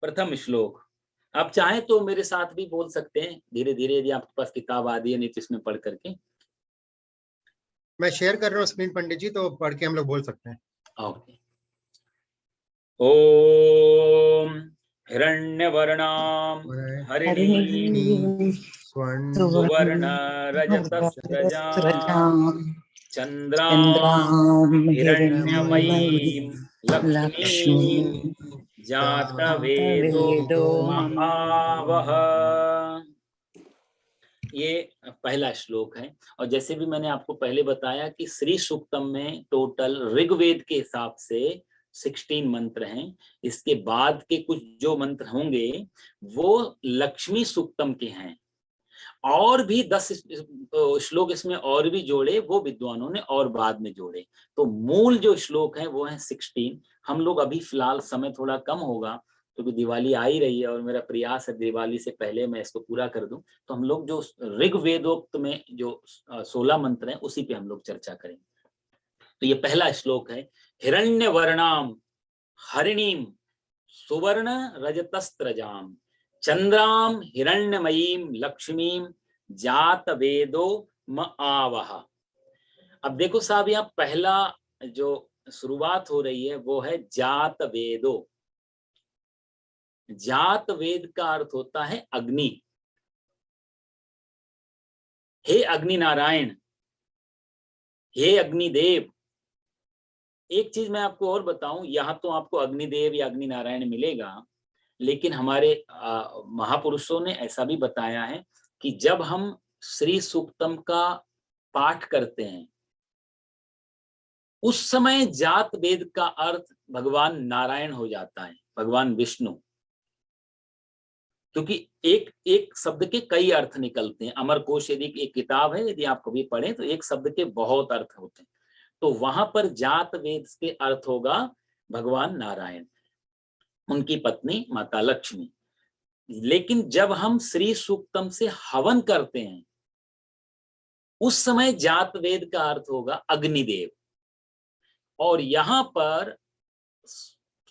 प्रथम श्लोक। आप चाहें तो मेरे साथ भी बोल सकते हैं धीरे धीरे, यदि आपके पास किताब आदि है, नहीं तो इसमें पढ़ करके। मैं शेयर कर रहा हूँ स्क्रीन पंडित जी, तो पढ़ के हम लोग बोल सकते हैं। ओके। ओम हिरण्यवर्णाम हरिणीं सुवर्ण रजतस्रजां चंद्रां हिरण्यमयीं लक्ष्मीं जातवेदो महावह। ये पहला श्लोक है। और जैसे भी मैंने आपको पहले बताया कि श्री सूक्तम में टोटल ऋग्वेद के हिसाब से 16 मंत्र हैं। इसके बाद के कुछ जो मंत्र होंगे वो लक्ष्मी सूक्तम के हैं। और भी 10 श्लोक इसमें और भी जोड़े, वो विद्वानों ने और बाद में जोड़े। तो मूल जो श्लोक है वो है 16। हम लोग अभी फिलहाल, समय थोड़ा कम होगा क्योंकि दिवाली आ ही रही है और मेरा प्रयास है दिवाली से पहले मैं इसको पूरा कर दूं। तो हम लोग जो ऋग्वेदोक्त में जो 16 मंत्र हैं उसी पे हम लोग चर्चा करेंगे। तो ये पहला श्लोक है। हिरण्य वर्णाम हरिणीम सुवर्ण रजतस्त्रजाम चंद्राम हिरण्यमयीम लक्ष्मीम जात वेदो म आवह। अब देखो साहब, यहाँ पहला जो शुरुआत हो रही है वो है जात वेदो। जात वेद का अर्थ होता है अग्नि। हे अग्नि नारायण, हे अग्निदेव। एक चीज मैं आपको और बताऊं, यहाँ तो आपको अग्निदेव या अग्नि नारायण मिलेगा, लेकिन हमारे महापुरुषों ने ऐसा भी बताया है कि जब हम श्री सूक्तम का पाठ करते हैं उस समय जात वेद का अर्थ भगवान नारायण हो जाता है, भगवान विष्णु। क्योंकि एक एक शब्द के कई अर्थ निकलते हैं। अमर कोश यदि एक किताब है, यदि आप कभी पढ़ें तो एक शब्द के बहुत अर्थ होते हैं। तो वहां पर जात वेद के अर्थ होगा भगवान नारायण, उनकी पत्नी माता लक्ष्मी। लेकिन जब हम श्री सूक्तम से हवन करते हैं उस समय जात वेद का अर्थ होगा अग्निदेव। और यहां पर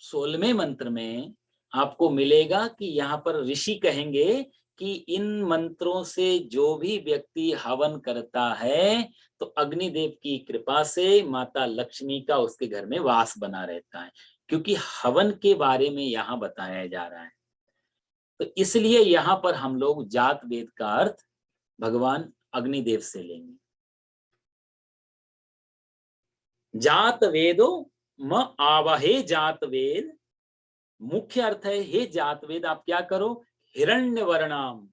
16वें मंत्र में आपको मिलेगा कि यहाँ पर ऋषि कहेंगे कि इन मंत्रों से जो भी व्यक्ति हवन करता है तो अग्निदेव की कृपा से माता लक्ष्मी का उसके घर में वास बना रहता है, क्योंकि हवन के बारे में यहाँ बताया जा रहा है। तो इसलिए यहाँ पर हम लोग जात वेद का अर्थ भगवान अग्निदेव से लेंगे। जात वेदो म आवहे जात वेद, मुख्य अर्थ है हे जात वेद आप क्या करो, हिरण्य वर्णाम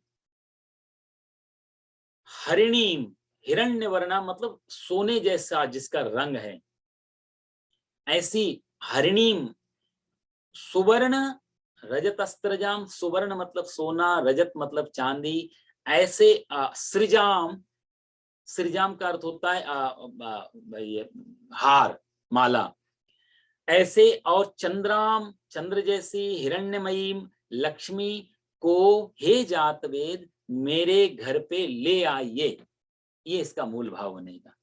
हरिणीम। हिरण्य वर्णाम मतलब सोने जैसा जिसका रंग है, ऐसी हरिणीम। सुवर्ण रजतस्त्रजाम, सुवर्ण मतलब सोना, रजत मतलब चांदी, ऐसे सृजाम। सृजाम का अर्थ होता है ये हार, माला, ऐसे। और चंद्राम, चंद्र जैसी, हिरण्यमयीम लक्ष्मी को हे जात वेद मेरे घर पे ले आइए। ये इसका मूल भाव बनेगा।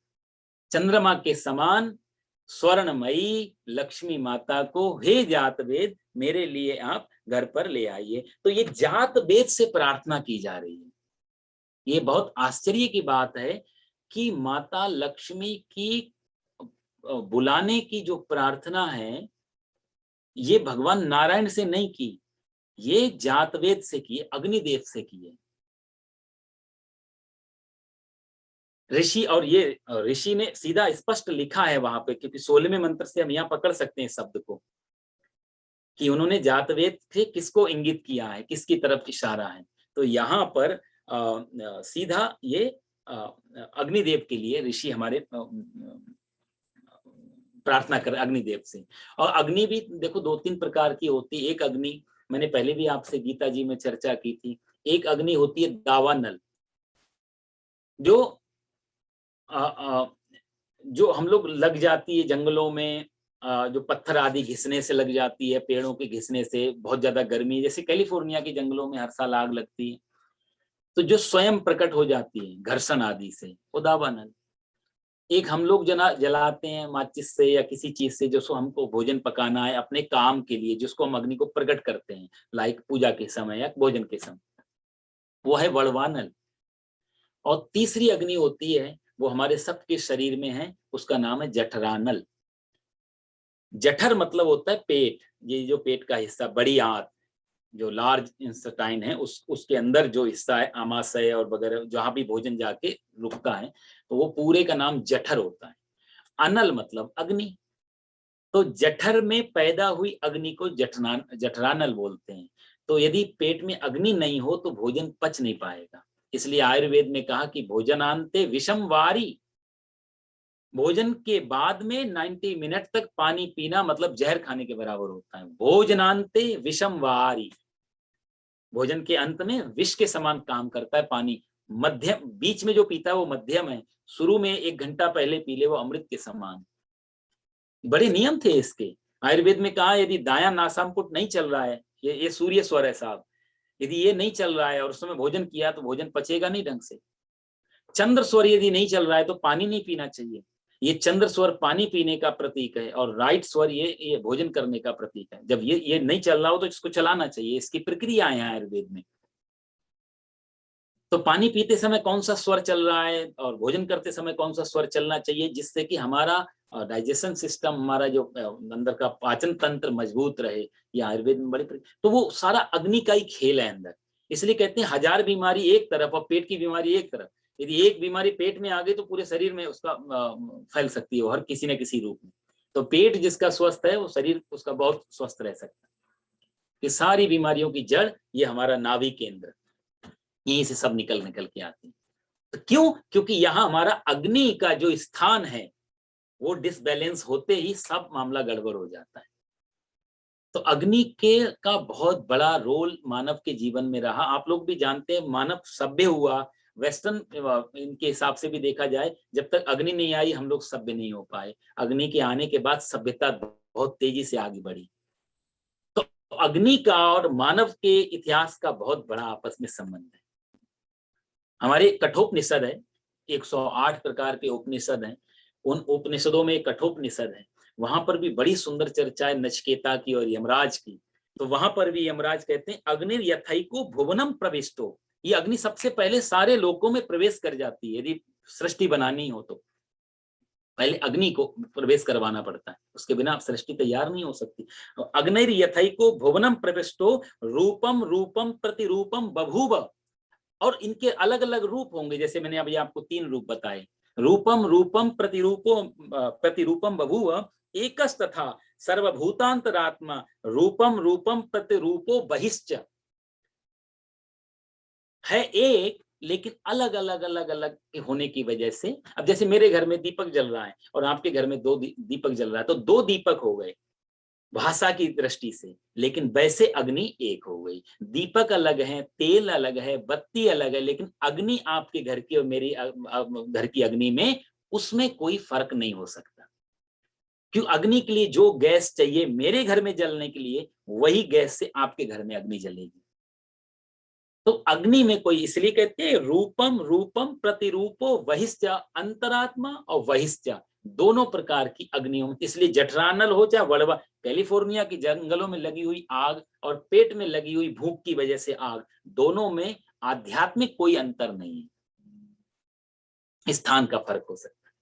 चंद्रमा के समान स्वर्णमयी लक्ष्मी माता को हे जात वेद मेरे लिए आप घर पर ले आइए। तो ये जात वेद से प्रार्थना की जा रही है। ये बहुत आश्चर्य की बात है कि माता लक्ष्मी की बुलाने की जो प्रार्थना है ये भगवान नारायण से नहीं की, ये जातवेद से की, अग्निदेव से की है ऋषि। और ये ऋषि ने सीधा स्पष्ट लिखा है वहां पे, क्योंकि 16वें मंत्र से हम यहाँ पकड़ सकते हैं शब्द को कि उन्होंने जातवेद से किसको इंगित किया है, किसकी तरफ इशारा है। तो यहाँ पर सीधा ये अग्निदेव के लिए ऋषि हमारे प्रार्थना कर अग्निदेव से। और अग्नि भी देखो 2-3 प्रकार की होती है। एक अग्नि मैंने पहले भी आपसे गीता जी में चर्चा की थी। एक अग्नि होती है दावानल, जो हम लोग लग जाती है जंगलों में, जो पत्थर आदि घिसने से लग जाती है, पेड़ों के घिसने से, बहुत ज्यादा गर्मी, जैसे कैलिफोर्निया के जंगलों में हर साल आग लगती है, तो जो स्वयं प्रकट हो जाती है घर्षण आदि से, वो दावानल। एक हम लोग जलाते हैं माचिस से या किसी चीज से, जो हमको भोजन पकाना है अपने काम के लिए, जिसको हम अग्नि को प्रकट करते हैं, लाइक पूजा के समय या भोजन के समय, वो है वड़वानल। और तीसरी अग्नि होती है, वो हमारे सबके शरीर में है, उसका नाम है जठरानल। जठर मतलब होता है पेट, ये जो पेट का हिस्सा, बड़ी आंत, जो लार्ज इंस्टाइन है, उसके अंदर जो हिस्सा है, आमाशय और वगैरह, जहां भी भोजन जाके रुकता है, तो वो पूरे का नाम जठर होता है। अनल मतलब अग्नि। तो जठर में पैदा हुई अग्नि को जठरानल बोलते हैं। तो यदि पेट में अग्नि नहीं हो तो भोजन पच नहीं पाएगा। इसलिए आयुर्वेद में कहा कि भोजनांते विषम वारी, भोजन के बाद में 90 मिनट तक पानी पीना मतलब जहर खाने के बराबर होता है। भोजनांते विषम वारी, भोजन के अंत में विष के समान काम करता है पानी। मध्यम, बीच में जो पीता है वो मध्यम है, शुरू में 1 घंटा पहले पी ले वो अमृत के समान। बड़े नियम थे इसके। आयुर्वेद में कहा यदि दायां नासापुट नहीं चल रहा है, ये सूर्य स्वर है साहब, यदि ये नहीं चल रहा है और उस समय भोजन किया तो भोजन पचेगा नहीं ढंग से। चंद्र स्वर यदि नहीं चल रहा है तो पानी नहीं पीना चाहिए। ये चंद्र स्वर पानी पीने का प्रतीक है, और राइट स्वर ये भोजन करने का प्रतीक है। जब ये नहीं चल रहा हो तो इसको चलाना चाहिए। इसकी प्रक्रिया है आयुर्वेद में। तो पानी पीते समय कौन सा स्वर चल रहा है और भोजन करते समय कौन सा स्वर चलना चाहिए, जिससे कि हमारा डाइजेशन सिस्टम, हमारा जो अंदर का पाचन तंत्र मजबूत रहे, ये आयुर्वेद में तो वो सारा अग्नि का ही खेल है अंदर। इसलिए कहते हैं 1000 बीमारी एक तरफ और पेट की बीमारी एक तरफ। यदि एक बीमारी पेट में आ गई तो पूरे शरीर में उसका फैल सकती है हर किसी न किसी रूप में। तो पेट जिसका स्वस्थ है वो शरीर उसका बहुत स्वस्थ रह सकता है। ये सारी बीमारियों की जड़ ये हमारा नाभि केंद्र, यहीं से सब निकल के आती है। तो क्यों? क्योंकि यहाँ हमारा अग्नि का जो स्थान है वो डिसबैलेंस होते ही सब मामला गड़बड़ हो जाता है। तो अग्नि के का बहुत बड़ा रोल मानव के जीवन में रहा। आप लोग भी जानते हैं मानव सभ्य हुआ, वेस्टर्न इनके हिसाब से भी देखा जाए, जब तक अग्नि नहीं आई हम लोग सभ्य नहीं हो पाए। अग्नि के आने के बाद सभ्यता बहुत तेजी से आगे बढ़ी। तो अग्नि का और मानव के इतिहास का बहुत बड़ा आपस में संबंध है। हमारे कठोपनिषद है, 108 प्रकार के उपनिषद हैं। उन उपनिषदों में कठोपनिषद है, वहां पर भी बड़ी सुंदर चर्चा है नचिकेता की और यमराज की। तो वहां पर भी यमराज कहते हैं अग्नि यथैको भुवनम प्रविष्टो, ये अग्नि सबसे पहले सारे लोकों में प्रवेश कर जाती है। यदि सृष्टि बनानी हो तो पहले अग्नि को प्रवेश करवाना पड़ता है, उसके बिना आप सृष्टि तैयार नहीं हो सकती। अग्निर यथैको भुवनम प्रविष्टो रूपम रूपम प्रतिरूपम बभूव, और इनके अलग अलग रूप होंगे। जैसे मैंने अभी आपको 3 रूप बताए, रूपम रूपम प्रतिरूपम बभूव एकस तथा सर्वभूतांतरात्मा रूपम रूपम प्रतिरूपो बहिश्च, है एक लेकिन अलग अलग अलग अलग होने की वजह से। अब जैसे मेरे घर में दीपक जल रहा है और आपके घर में 2 दीपक जल रहा है, तो 2 दीपक हो गए भाषा की दृष्टि से, लेकिन वैसे अग्नि एक हो गई। दीपक अलग है, तेल अलग है, बत्ती अलग है, लेकिन अग्नि आपके घर की और मेरी घर की अग्नि में उसमें कोई फर्क नहीं हो सकता। क्यों? अग्नि के लिए जो गैस चाहिए मेरे घर में जलने के लिए, वही गैस से आपके घर में अग्नि जलेगी। तो अग्नि में कोई, इसलिए कहते हैं रूपम रूपम प्रतिरूपो वहिश्च, अंतरात्मा और वहिश्च दोनों प्रकार की अग्नियों में। इसलिए जठरानल हो चाहे वड़वा, कैलिफोर्निया की जंगलों में लगी हुई आग और पेट में लगी हुई भूख की वजह से आग, दोनों में आध्यात्मिक कोई अंतर नहीं है, स्थान का फर्क हो सकता है।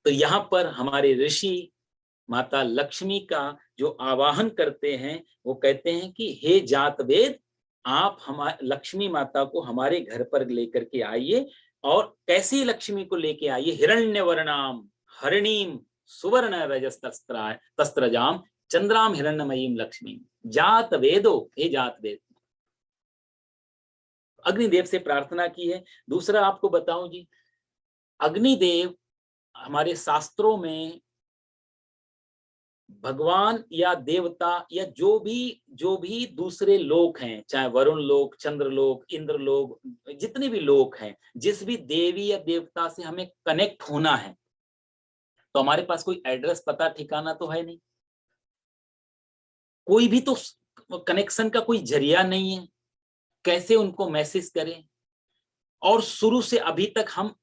तो यहाँ पर हमारे ऋषि माता लक्ष्मी का जो आवाहन करते हैं, वो कहते हैं कि हे जात वेद, आप हमारे लक्ष्मी माता को हमारे घर पर लेकर के आइए। और कैसी लक्ष्मी को लेके आइए? हिरण्यवर्णाम हरिणीम सुवर्ण तस्त्रजाम चंद्राम हिरण्यमयीम लक्ष्मी जात वेदो, हे जात वेद। अग्निदेव से प्रार्थना की है। दूसरा आपको बताऊं जी, अग्निदेव हमारे शास्त्रों में भगवान या देवता या जो भी दूसरे लोक हैं, चाहे वरुण लोक, चंद्र लोक, इंद्र लोक, जितने भी लोक हैं, जिस भी देवी या देवता से हमें कनेक्ट होना है, तो हमारे पास कोई एड्रेस पता ठिकाना तो है नहीं, कोई भी तो कनेक्शन का कोई जरिया नहीं है। कैसे उनको मैसेज करें? और शुरू से अभी तक हम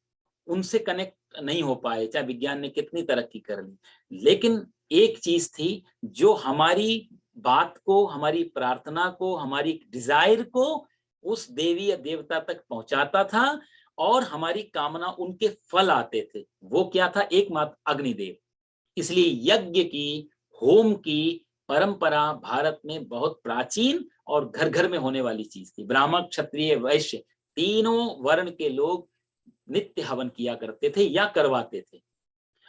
उनसे कनेक्ट नहीं हो पाए, चाहे विज्ञान ने कितनी तरक्की कर ली, लेकिन एक चीज थी जो हमारी बात को, हमारी प्रार्थना को, हमारी डिजायर को उस देवी या देवता तक पहुंचाता था और हमारी कामना उनके फल आते थे। वो क्या था? एकमात्र अग्निदेव। इसलिए यज्ञ की, होम की परंपरा भारत में बहुत प्राचीन और घर घर में होने वाली चीज थी। ब्राह्मण, क्षत्रिय, वैश्य तीनों वर्ण के लोग नित्य हवन किया करते थे या करवाते थे।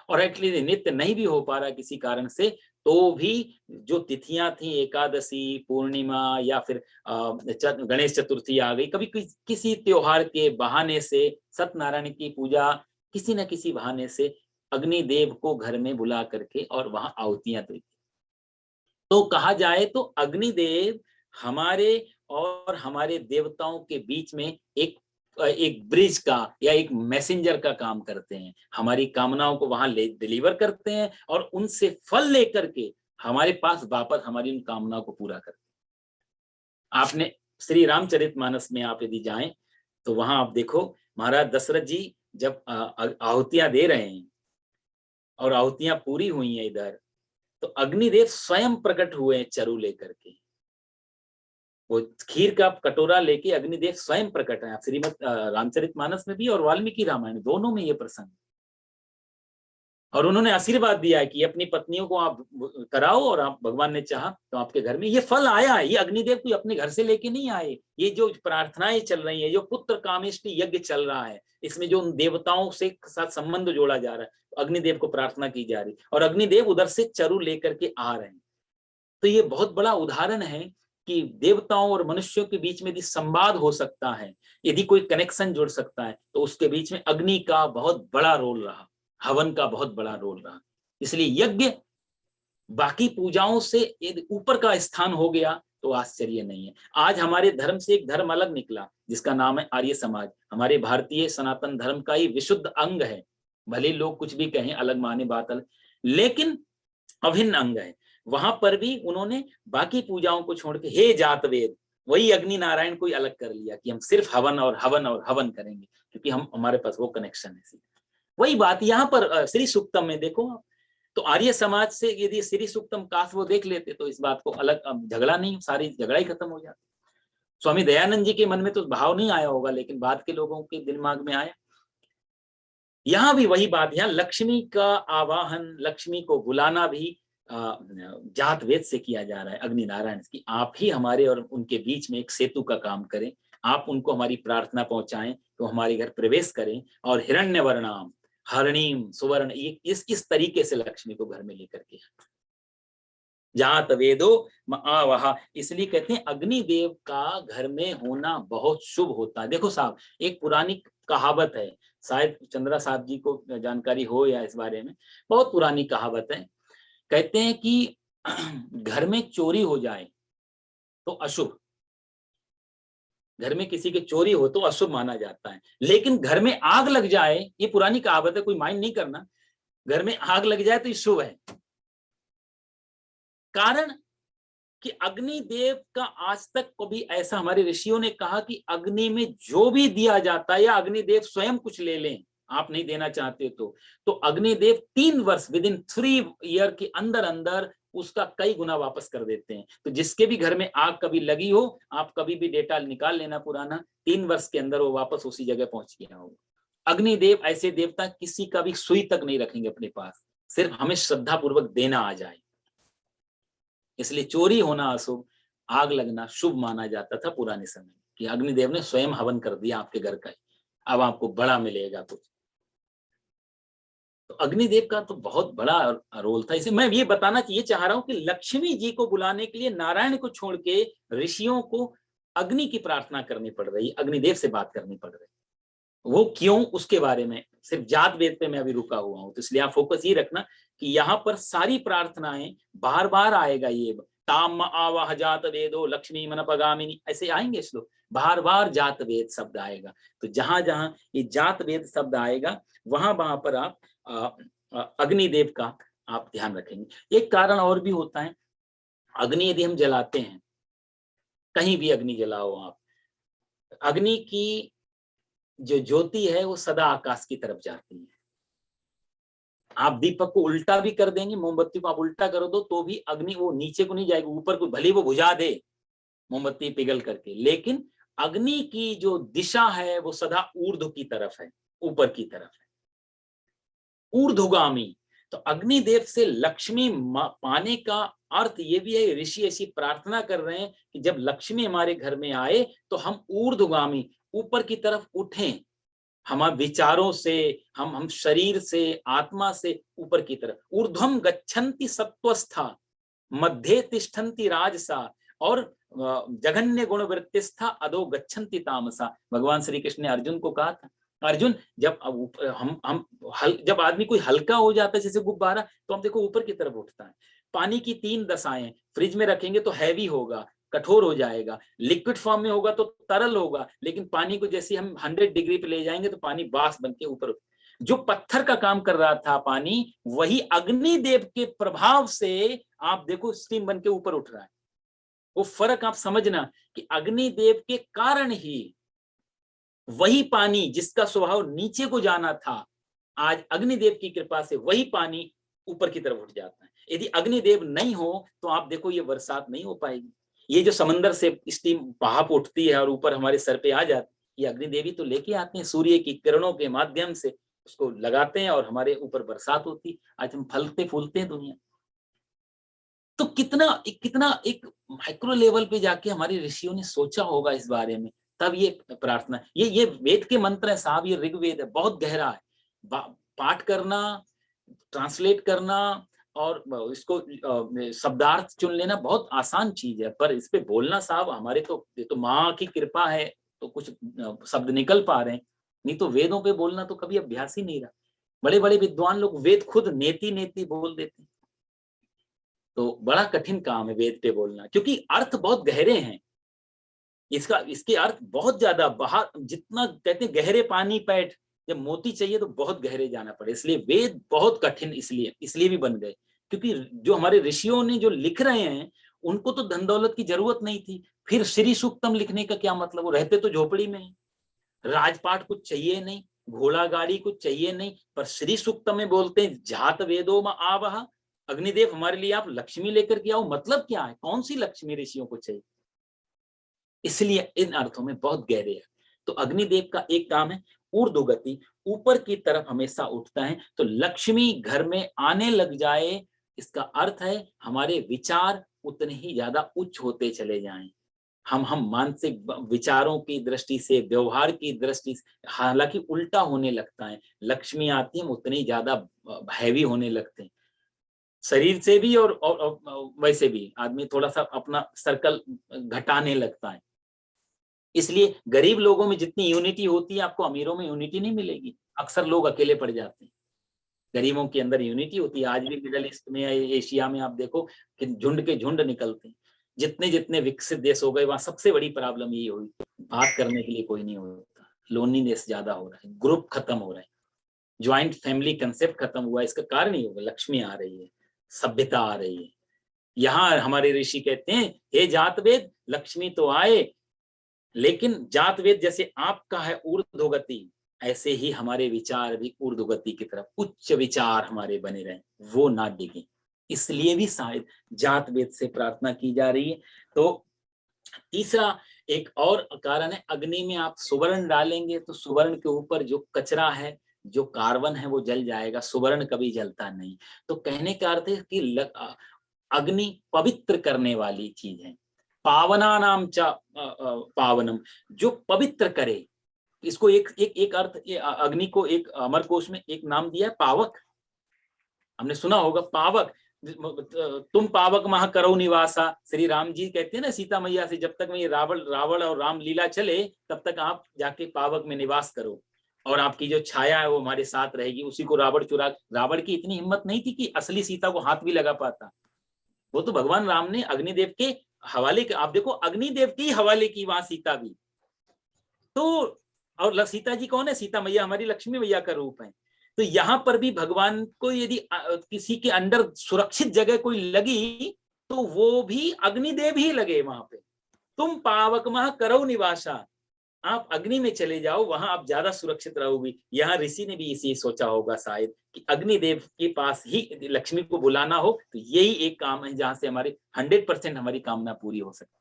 और एक्चुअली नित्य नहीं भी हो पा रहा किसी कारण से, तो भी जो तिथियां थी, एकादशी, पूर्णिमा या फिर गणेश चतुर्थी आ गई, कभी किसी त्योहार के बहाने से, सत्यनारायण की पूजा, किसी न किसी बहाने से अग्निदेव को घर में बुला करके और वहां आहुतियां दी। तो कहा जाए तो अग्निदेव हमारे और हमारे देवताओं के बीच में एक ब्रिज का या एक मैसेंजर का काम करते हैं। हमारी कामनाओं को वहां ले डिलीवर करते हैं और उनसे फल लेकर के हमारे पास वापस हमारी उन कामनाओं को पूरा करते हैं। आपने श्री रामचरितमानस में आप यदि जाएं तो वहां आप देखो, महाराज दशरथ जी जब आहुतियां दे रहे हैं और आहुतियां पूरी हुई हैं इधर, तो अग्निदेव स्वयं प्रकट हुए हैं चरु लेकर के। वो खीर का कटोरा लेके अग्निदेव स्वयं प्रकट है। श्रीमद रामचरितमानस में भी और वाल्मीकि रामायण दोनों में ये प्रसंग। और उन्होंने आशीर्वाद दिया है कि अपनी पत्नियों को आप कराओ और आप, भगवान ने चाहा तो आपके घर में ये फल आया है। ये अग्निदेव कोई अपने घर से लेके नहीं आए। ये जो प्रार्थनाएं चल रही है, जो पुत्र कामेष्टि यज्ञ चल रहा है, इसमें जो उन देवताओं से साथ संबंध जोड़ा जा रहा है, अग्निदेव को प्रार्थना की जा रही, और अग्निदेव उधर से चरु लेकर के आ रहे हैं। तो ये बहुत बड़ा उदाहरण है कि देवताओं और मनुष्यों के बीच में यदि संवाद हो सकता है, यदि कोई कनेक्शन जुड़ सकता है, तो उसके बीच में अग्नि का बहुत बड़ा रोल रहा, हवन का बहुत बड़ा रोल रहा। इसलिए यज्ञ बाकी पूजाओं से यदि ऊपर का स्थान हो गया तो आश्चर्य नहीं है। आज हमारे धर्म से एक धर्म अलग निकला जिसका नाम है आर्य समाज। हमारे भारतीय सनातन धर्म का ही विशुद्ध अंग है। भले लोग कुछ भी कहें, अलग माने बात अलग, लेकिन अभिन्न अंग है। वहां पर भी उन्होंने बाकी पूजाओं को छोड़ के हे जात वेद, वही अग्नि नारायण को ही अलग कर लिया कि हम सिर्फ हवन और हवन और हवन करेंगे, क्योंकि हम, हमारे पास वो कनेक्शन है। वही बात यहाँ पर श्री सूक्तम में देखो आप, तो आर्य समाज से यदि श्री सूक्तम काश वो देख लेते तो इस बात को अलग, झगड़ा नहीं, सारी झगड़ा ही खत्म हो जाता। स्वामी दयानंद जी के मन में तो भाव नहीं आया होगा, लेकिन बाद के लोगों के दिमाग में आया। यहाँ भी वही बात, यहाँ लक्ष्मी का आवाहन, लक्ष्मी को बुलाना भी जात वेद से किया जा रहा है, अग्नि नारायण की। आप ही हमारे और उनके बीच में एक सेतु का काम करें, आप उनको हमारी प्रार्थना पहुंचाएं तो हमारे घर प्रवेश करें, और हिरण्य वर्णाम हरणीम सुवर्ण, ये इस तरीके से लक्ष्मी को घर में लेकर के जात वेदो वहा। इसलिए कहते हैं अग्निदेव का घर में होना बहुत शुभ होता है। देखो साहब, एक पुरानी कहावत है, शायद चंद्रा साहब जी को जानकारी हो या इस बारे में, बहुत पुरानी कहावत है। कहते हैं कि घर में चोरी हो जाए तो अशुभ, घर में किसी के चोरी हो तो अशुभ माना जाता है, लेकिन घर में आग लग जाए, ये पुरानी कहावत है, कोई माइंड नहीं करना, घर में आग लग जाए तो ये शुभ है। कारण कि अग्निदेव का आज तक कभी ऐसा, हमारे ऋषियों ने कहा कि अग्नि में जो भी दिया जाता है, या अग्निदेव स्वयं कुछ ले लें, आप नहीं देना चाहते तो अग्निदेव 3 वर्ष, विद इन 3 ईयर के अंदर अंदर उसका कई गुना वापस कर देते हैं। तो जिसके भी घर में आग कभी लगी हो, आप कभी भी डेटा निकाल लेना पुराना, 3 वर्ष के अंदर वो वापस उसी जगह पहुंच गया होगा। अग्निदेव ऐसे देवता किसी का भी सुई तक नहीं रखेंगे अपने पास, सिर्फ हमें श्रद्धा पूर्वक देना आ जाए। इसलिए चोरी होना अशुभ, आग लगना शुभ माना जाता था पुराने समय में, कि अग्निदेव ने स्वयं हवन कर दिया आपके घर का, अब आपको बड़ा मिलेगा कुछ। तो अग्निदेव का तो बहुत बड़ा रोल था। इसे मैं ये बताना ये चाह रहा हूं कि लक्ष्मी जी को बुलाने के लिए नारायण को छोड़ के ऋषियों को अग्नि की प्रार्थना करनी पड़ रही, अग्निदेव से बात करनी पड़ रही। वो क्यों, उसके बारे में सिर्फ जात वेद पे मैं अभी रुका हुआ हूं, तो इसलिए आप फोकस ये रखना कि यहाँ पर सारी प्रार्थनाएं बार बार आएगा, ये ताम आवाह जात वेदो लक्ष्मी मन पगामिनी, ऐसे आएंगे श्लोक, बार बार जात वेद शब्द आएगा। तो जहां जहां ये जात वेद शब्द आएगा, वहां वहां पर आप अग्निदेव का आप ध्यान रखेंगे। एक कारण और भी होता है, अग्नि यदि हम जलाते हैं, कहीं भी अग्नि जलाओ आप, अग्नि की जो ज्योति है वो सदा आकाश की तरफ जाती है। आप दीपक को उल्टा भी कर देंगे, मोमबत्ती को आप उल्टा कर दो तो भी अग्नि वो नीचे को नहीं जाएगी, ऊपर को भले वो बुझा दे मोमबत्ती पिघल करके, लेकिन अग्नि की जो दिशा है वो सदा ऊर्ध्व की तरफ है, ऊपर की तरफ है, ऊर्ध्वगामी। तो अग्निदेव से लक्ष्मी पाने का अर्थ ये भी है, ऋषि ऐसी प्रार्थना कर रहे हैं कि जब लक्ष्मी हमारे घर में आए तो हम ऊर्ध्वगामी, ऊपर की तरफ उठें, हमारे विचारों से, हम शरीर से, आत्मा से ऊपर की तरफ। ऊर्ध्वम गच्छन्ति सत्वस्था, मध्य तिष्ठन्ति राजसा, और जघन्य गुण वृत्तिस्था अधो गच्छन्ति तामसा। भगवान श्री कृष्ण ने अर्जुन को कहा था, अर्जुन जब जब आदमी कोई हल्का हो जाता है जैसे गुब्बारा, तो हम देखो ऊपर की तरफ उठता है। पानी की 3 दशाएं, फ्रिज में रखेंगे तो हैवी होगा, कठोर हो जाएगा, लिक्विड फॉर्म में होगा तो तरल होगा, लेकिन पानी को जैसे हम 100 डिग्री पे ले जाएंगे तो पानी बास बन के ऊपर। जो पत्थर का काम कर रहा था पानी, वही अग्निदेव के प्रभाव से आप देखो स्टीम बन के ऊपर उठ रहा है। वो फर्क आप समझना कि अग्निदेव के कारण ही वही पानी जिसका स्वभाव नीचे को जाना था, आज अग्निदेव की कृपा से वही पानी ऊपर की तरफ उठ जाता है। यदि अग्निदेव नहीं हो तो आप देखो ये बरसात नहीं हो पाएगी। ये जो समंदर से स्टीम भाप उठती है और ऊपर हमारे सर पे आ जाती है, ये अग्निदेवी तो लेके आते हैं, सूर्य की किरणों के माध्यम से उसको लगाते हैं और हमारे ऊपर बरसात होती। आज हम फलते फूलते हैं दुनिया। तो कितना एक माइक्रो लेवल पे जाके हमारे ऋषियों ने सोचा होगा इस बारे में, तब ये प्रार्थना। ये वेद के मंत्र है साहब, ये ऋग्वेद है, बहुत गहरा है। पाठ करना, ट्रांसलेट करना और इसको शब्दार्थ चुन लेना बहुत आसान चीज है, पर इस पे बोलना साहब हमारे तो माँ की कृपा है तो कुछ शब्द निकल पा रहे हैं, नहीं तो वेदों पे बोलना तो कभी अभ्यास ही नहीं रहा। बड़े बड़े विद्वान लोग वेद खुद नेति नेति बोल देते हैं, तो बड़ा कठिन काम है वेद पे बोलना, क्योंकि अर्थ बहुत गहरे हैं। इसके अर्थ बहुत ज्यादा, बाहर जितना कहते हैं गहरे पानी पैठ, जब मोती चाहिए तो बहुत गहरे जाना पड़े, इसलिए वेद बहुत कठिन इसलिए भी बन गए, क्योंकि जो हमारे ऋषियों ने जो लिख रहे हैं उनको तो धन दौलत की जरूरत नहीं थी। फिर श्री सूक्तम लिखने का क्या मतलब, वो रहते तो झोपड़ी में है, राजपाट कुछ चाहिए नहीं, घोड़ा गाड़ी कुछ चाहिए नहीं, पर श्री सूक्तम में बोलते हैं जात वेदो में आवह, अग्निदेव हमारे लिए आप लक्ष्मी लेकर के आओ। मतलब क्या है, कौन सी लक्ष्मी ऋषियों को चाहिए, इसलिए इन अर्थों में बहुत गहरे है। तो अग्निदेव का एक काम है ऊर्ध्व गति, ऊपर की तरफ हमेशा उठता है। तो लक्ष्मी घर में आने लग जाए, इसका अर्थ है हमारे विचार उतने ही ज्यादा उच्च होते चले जाएं। हम मानसिक विचारों की दृष्टि से, व्यवहार की दृष्टि से, हालांकि उल्टा होने लगता है। लक्ष्मी आती है उतने ही ज्यादा हैवी होने लगते हैं, शरीर से भी और वैसे भी आदमी थोड़ा सा अपना सर्कल घटाने लगता है। इसलिए गरीब लोगों में जितनी यूनिटी होती है, आपको अमीरों में यूनिटी नहीं मिलेगी। अक्सर लोग अकेले पड़ जाते हैं, गरीबों के अंदर यूनिटी होती है। आज भी मिडल ईस्ट में, एशिया में आप देखो कि झुंड के झुंड निकलते हैं। जितने जितने विकसित देश हो गए वहां सबसे बड़ी प्रॉब्लम यही हुई, बात करने के लिए कोई नहीं होता, लोनलीनेस ज्यादा हो रहा है, ग्रुप खत्म हो रहा है, ज्वाइंट फैमिली कंसेप्ट खत्म हुआ। इसका कारण ही होगा लक्ष्मी आ रही है, सभ्यता आ रही है। यहाँ हमारे ऋषि कहते हैं हे जातवेद, लक्ष्मी तो आए, लेकिन जातवेद जैसे आपका है ऊर्ध्व गति, ऐसे ही हमारे विचार भी ऊर्ध्व गति की तरफ, उच्च विचार हमारे बने रहे, वो ना डिगे। इसलिए भी शायद जातवेद से प्रार्थना की जा रही है। तो तीसरा एक और कारण है, अग्नि में आप सुवर्ण डालेंगे तो सुवर्ण के ऊपर जो कचरा है, जो कार्बन है वो जल जाएगा, सुवर्ण कभी जलता नहीं। तो कहने का अर्थ है कि अग्नि पवित्र करने वाली चीज है, पावना नाम च पावनम, जो पवित्र करे। इसको एक अर्थ अग्नि को एक अमरकोश में एक नाम दिया है पावक, हमने सुना होगा पावक। तुम पावक महा करो निवासा, श्री राम जी कहते हैं ना सीता मैया से, जब तक में ये रावण और राम लीला चले तब तक आप जाके पावक में निवास करो और आपकी जो छाया है वो हमारे साथ रहेगी। उसी को रावण की इतनी हिम्मत नहीं थी कि असली सीता को हाथ भी लगा पाता, वो तो भगवान राम ने अग्निदेव के हवाले, आप देखो अग्निदेव के हवाले की वहां सीता भी। तो और सीता जी कौन है, सीता मैया हमारी लक्ष्मी मैया का रूप है। तो यहाँ पर भी भगवान को यदि किसी के अंदर सुरक्षित जगह कोई लगी तो वो भी अग्निदेव ही लगे वहां पे। तुम पावक मह करो निवासा, आप अग्नि में चले जाओ, वहां आप ज्यादा सुरक्षित रहोगी। यहाँ ऋषि ने भी इसी सोचा होगा शायद कि अग्निदेव के पास ही लक्ष्मी को बुलाना हो, तो यही एक काम है जहां से हमारी 100% हमारी कामना पूरी हो सकती।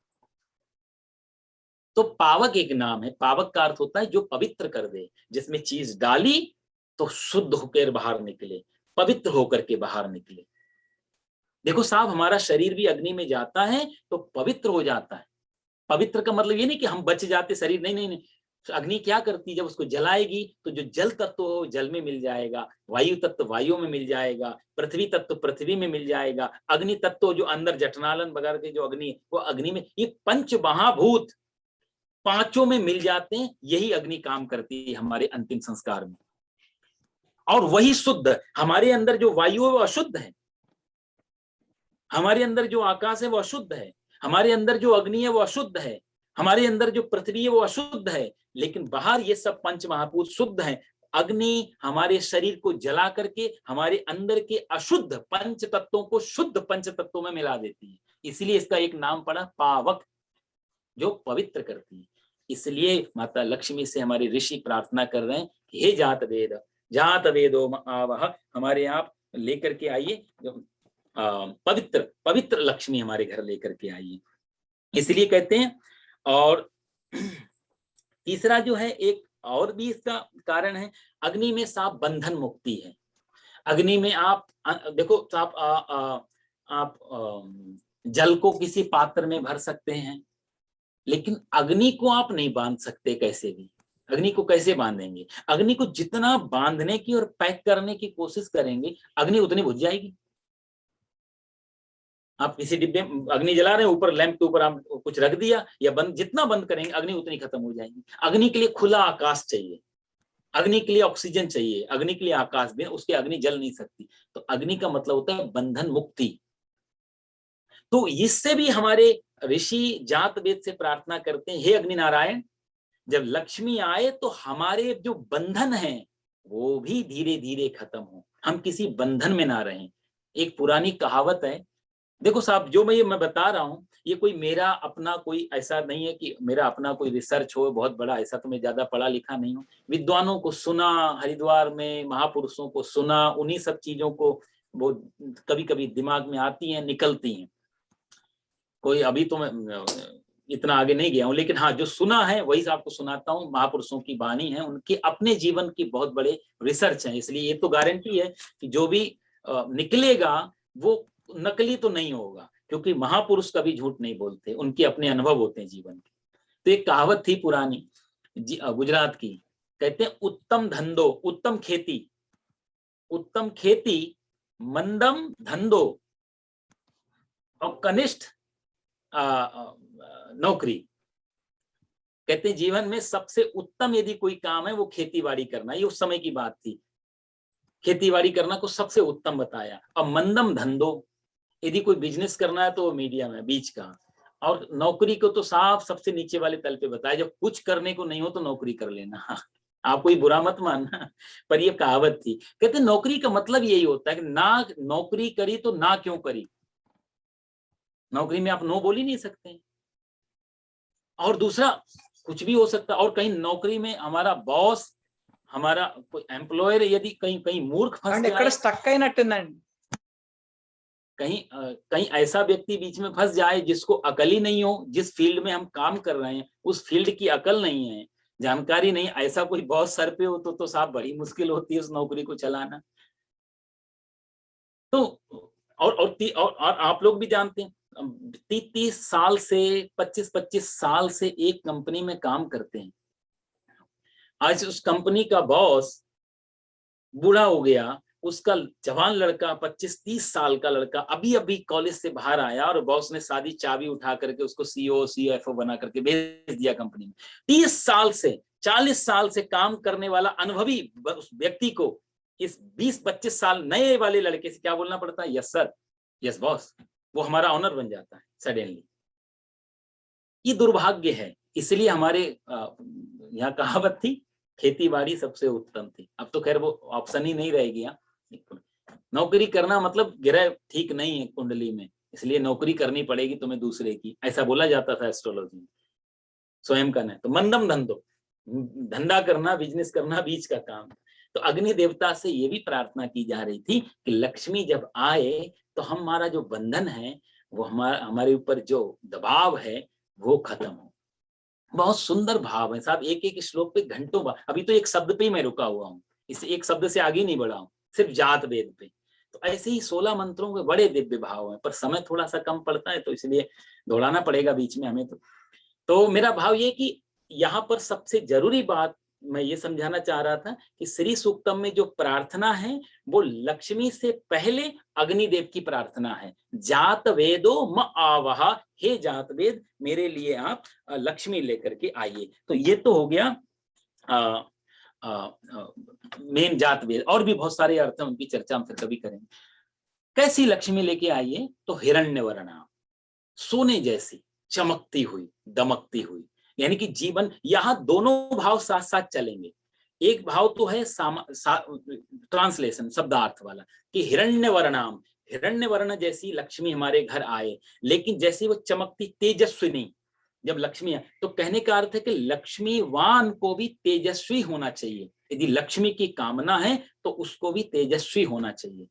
तो पावक एक नाम है। पावक का अर्थ होता है जो पवित्र कर दे, जिसमें चीज डाली तो शुद्ध होकर बाहर निकले, पवित्र होकर के बाहर निकले। देखो साहब, हमारा शरीर भी अग्नि में जाता है तो पवित्र हो जाता है। पवित्र का मतलब ये नहीं कि हम बच जाते शरीर, नहीं नहीं नहीं। अग्नि क्या करती है, जब उसको जलाएगी तो जो जल तत्व हो जल में मिल जाएगा, वायु तत्व वायु में मिल जाएगा, पृथ्वी तत्व पृथ्वी में मिल जाएगा, अग्नि तत्व जो अंदर जठनालन वगैरह के जो अग्नि वो अग्नि में, ये पंच महाभूत पांचों में मिल जाते हैं। यही अग्नि काम करती है हमारे अंतिम संस्कार में। और वही शुद्ध, हमारे अंदर जो वायु है वो अशुद्ध है, हमारे अंदर जो आकाश है वो अशुद्ध है, हमारे अंदर जो अग्नि है वो अशुद्ध है, हमारे अंदर जो पृथ्वी है वो अशुद्ध है, लेकिन बाहर ये सब पंच महाभूत शुद्ध हैं। अग्नि हमारे शरीर को जला करके हमारे अंदर के अशुद्ध पंच तत्वों को शुद्ध पंच तत्वों में मिला देती है। इसलिए इसका एक नाम पड़ा पावक, जो पवित्र करती है। इसलिए माता लक्ष्मी से हमारे ऋषि प्रार्थना कर रहे हैं कि हे जात वेद, जात वेदो आवह, हमारे आप लेकर के आइए पवित्र पवित्र लक्ष्मी हमारे घर लेकर के आइए, इसलिए कहते हैं। और तीसरा जो है, एक और भी इसका कारण है, अग्नि में साफ बंधन मुक्ति है। अग्नि में आप देखो साफ आप जल को किसी पात्र में भर सकते हैं, लेकिन अग्नि को आप नहीं बांध सकते कैसे भी। अग्नि को कैसे बांधेंगे? अग्नि को जितना बांधने की और पैक करने की कोशिश करेंगे, अग्नि उतनी बुझ जाएगी। आप किसी डिब्बे अग्नि जला रहे हैं, ऊपर लैंप के ऊपर आप कुछ रख दिया या बंद, जितना बंद करेंगे अग्नि उतनी खत्म हो जाएगी। अग्नि के लिए खुला आकाश चाहिए, अग्नि के लिए ऑक्सीजन चाहिए, अग्नि के लिए आकाश भी, उसके अग्नि जल नहीं सकती। तो अग्नि का मतलब होता है बंधन मुक्ति। तो इससे भी हमारे ऋषि जात वेद से प्रार्थना करते हैं, हे अग्नि नारायण, जब लक्ष्मी आए तो हमारे जो बंधन हैं वो भी धीरे धीरे खत्म हो, हम किसी बंधन में ना रहें। एक पुरानी कहावत है, देखो साहब, जो मैं बता रहा हूँ, ये कोई मेरा अपना कोई ऐसा नहीं है कि मेरा अपना कोई रिसर्च हो बहुत बड़ा, ऐसा तो मैं ज्यादा पढ़ा लिखा नहीं हूँ। विद्वानों को सुना, हरिद्वार में महापुरुषों को सुना, उन्हीं सब चीजों को वो कभी कभी दिमाग में आती हैं, निकलती हैं। कोई अभी तो मैं इतना आगे नहीं गया हूँ, लेकिन हाँ, जो सुना है वही आपको सुनाता हूँ। महापुरुषों की वाणी है, उनके अपने जीवन की बहुत बड़े रिसर्च है, इसलिए ये तो गारंटी है कि जो भी निकलेगा वो नकली तो नहीं होगा, क्योंकि महापुरुष कभी झूठ नहीं बोलते, उनके अपने अनुभव होते हैं जीवन के। तो एक कहावत थी पुरानी गुजरात की, कहते हैं उत्तम धंधो, उत्तम खेती मंदम धंधो और कनिष्ठ नौकरी। कहते हैं जीवन में सबसे उत्तम यदि कोई काम है वो खेतीबाड़ी करना। ये उस समय की बात थी, खेतीबाड़ी करना को सबसे उत्तम बताया। और मंदम धंधो, यदि कोई बिजनेस करना है तो वो मीडियम है, बीच का। और नौकरी को तो साफ सबसे नीचे वाले तल पे बताया, जब कुछ करने को नहीं हो तो नौकरी कर लेना। आप कोई बुरा मत मानना, पर ये कहावत थी। कहते नौकरी का मतलब यही होता है कि ना नौकरी करी तो ना क्यों करी। नौकरी में आप नो बोल ही नहीं सकते। और दूसरा कुछ भी हो सकता है। और कहीं नौकरी में हमारा बॉस, हमारा कोई एम्प्लॉयर यदि कहीं कहीं मूर्ख फंस जाए, कहीं ऐसा व्यक्ति बीच में फंस जाए जिसको अकल ही नहीं हो, जिस फील्ड में हम काम कर रहे हैं उस फील्ड की अकल नहीं है, जानकारी नहीं, ऐसा कोई बॉस सर पे हो तो साहब बड़ी मुश्किल होती है उस नौकरी को चलाना। तो और आप लोग भी जानते हैं, 30 साल से 25 साल से एक कंपनी में काम करते हैं। आज उस कंपनी का बॉस बूढ़ा हो गया, उसका जवान लड़का 25-30 साल का लड़का अभी अभी कॉलेज से बाहर आया और बॉस ने सादी चाबी उठा करके उसको सीईओ सीएफओ बना करके भेज दिया कंपनी में। 30 साल से 40 साल से काम करने वाला अनुभवी उस व्यक्ति को इस 20-25 साल नए वाले लड़के से क्या बोलना पड़ता है? Yes sir, yes boss. वो हमारा ऑनर बन जाता है सडनली। ये दुर्भाग्य है। इसलिए हमारे यहाँ कहावत थी, खेती-बाड़ी सबसे उत्तम थी। अब तो खैर वो ऑप्शन ही नहीं रहेगी। नौकरी करना मतलब ग्रह ठीक नहीं है कुंडली में, इसलिए नौकरी करनी पड़ेगी तुम्हें दूसरे की, ऐसा बोला जाता था एस्ट्रोलॉजी में। स्वयं का नहीं तो मंदम धंधो, धंधा करना, बिजनेस करना बीच का काम। तो अग्नि देवता से ये भी प्रार्थना की जा रही थी कि लक्ष्मी जब आए तो हमारा जो बंधन है, वो हमारे ऊपर जो दबाव है वो खत्म हो। बहुत सुंदर भाव है साहब, एक एक श्लोक पे घंटों अभी तो एक शब्द पे ही मैं रुका हुआ हूँ, इस एक शब्द से आगे नहीं बढ़ा हूँ, सिर्फ जात वेद पे। तो ऐसे ही 16 मंत्रों के बड़े दिव्य भाव हैं, पर समय थोड़ा सा कम पड़ता है तो इसलिए दौड़ाना पड़ेगा बीच में हमें। तो मेरा भाव ये कि यहाँ पर सबसे जरूरी बात मैं ये समझाना चाह रहा था कि श्री सूक्तम में जो प्रार्थना है वो लक्ष्मी से पहले अग्निदेव की प्रार्थना है। जात वेदो म आवहा, हे जात वेद मेरे लिए आप लक्ष्मी लेकर के आइए। तो ये तो हो गया मेन जात वेद। और भी बहुत सारे अर्थ हैं, उनकी चर्चा हम फिर कभी करेंगे। कैसी लक्ष्मी लेके आइए? तो हिरण्यवर्णा, सोने जैसी, चमकती हुई, दमकती हुई। यानी कि जीवन, यहां दोनों भाव साथ साथ चलेंगे। एक भाव तो है ट्रांसलेशन शब्दार्थ वाला कि हिरण्यवर्णाम, हिरण्यवर्ण जैसी लक्ष्मी हमारे घर आए, लेकिन जैसी वो चमकती तेजस्विनी, जब लक्ष्मी है तो कहने का अर्थ है कि लक्ष्मीवान को भी तेजस्वी होना चाहिए। यदि लक्ष्मी की कामना है तो उसको भी तेजस्वी होना चाहिए।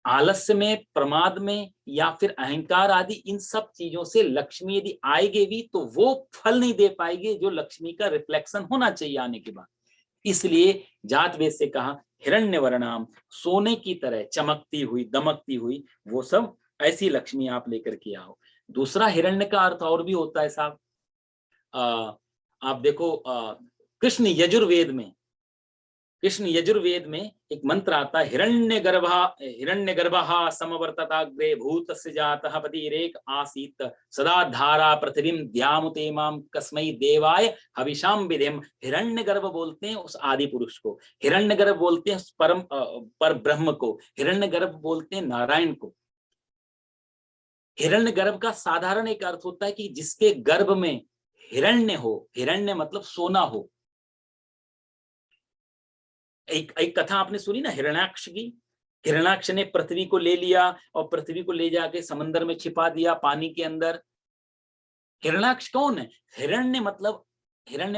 आलस्य में, प्रमाद में या फिर अहंकार आदि इन सब चीजों से लक्ष्मी यदि आएगी भी तो वो फल नहीं दे पाएगी जो लक्ष्मी का रिफ्लेक्शन होना चाहिए आने के बाद। इसलिए जात वेद से कहा हिरण्यवर्णाम, सोने की तरह चमकती हुई, दमकती हुई, वो सब ऐसी लक्ष्मी आप लेकर के आओ। दूसरा हिरण्य का अर्थ और भी होता है साहब। आप देखो कृष्ण यजुर्वेद में, कृष्ण यजुर्वेद में एक मंत्र आता है, हिरण्यगर्भः समवर्तताग्रे भूतस्य जातः पतिरेक आसीत् सदा धारा पृथ्वीं द्यामुतेमां कस्मै देवाय हविषां विधेम। हिरण्यगर्भ बोलते हैं उस आदि पुरुष को, हिरण्यगर्भ बोलते हैं परम पर ब्रह्म को, हिरण्यगर्भ बोलते हैं नारायण को। हिरण्यगर्भ का साधारण एक अर्थ होता है कि जिसके गर्भ में हिरण्य हो, हिरण्य मतलब सोना हो। एक कथा आपने सुनी ना हिरण्याक्ष की। हिरण्याक्ष ने पृथ्वी को ले लिया और पृथ्वी को ले जाके समंदर में छिपा दिया, पानी के अंदर। हिरण्याक्ष कौन है? हिरण्य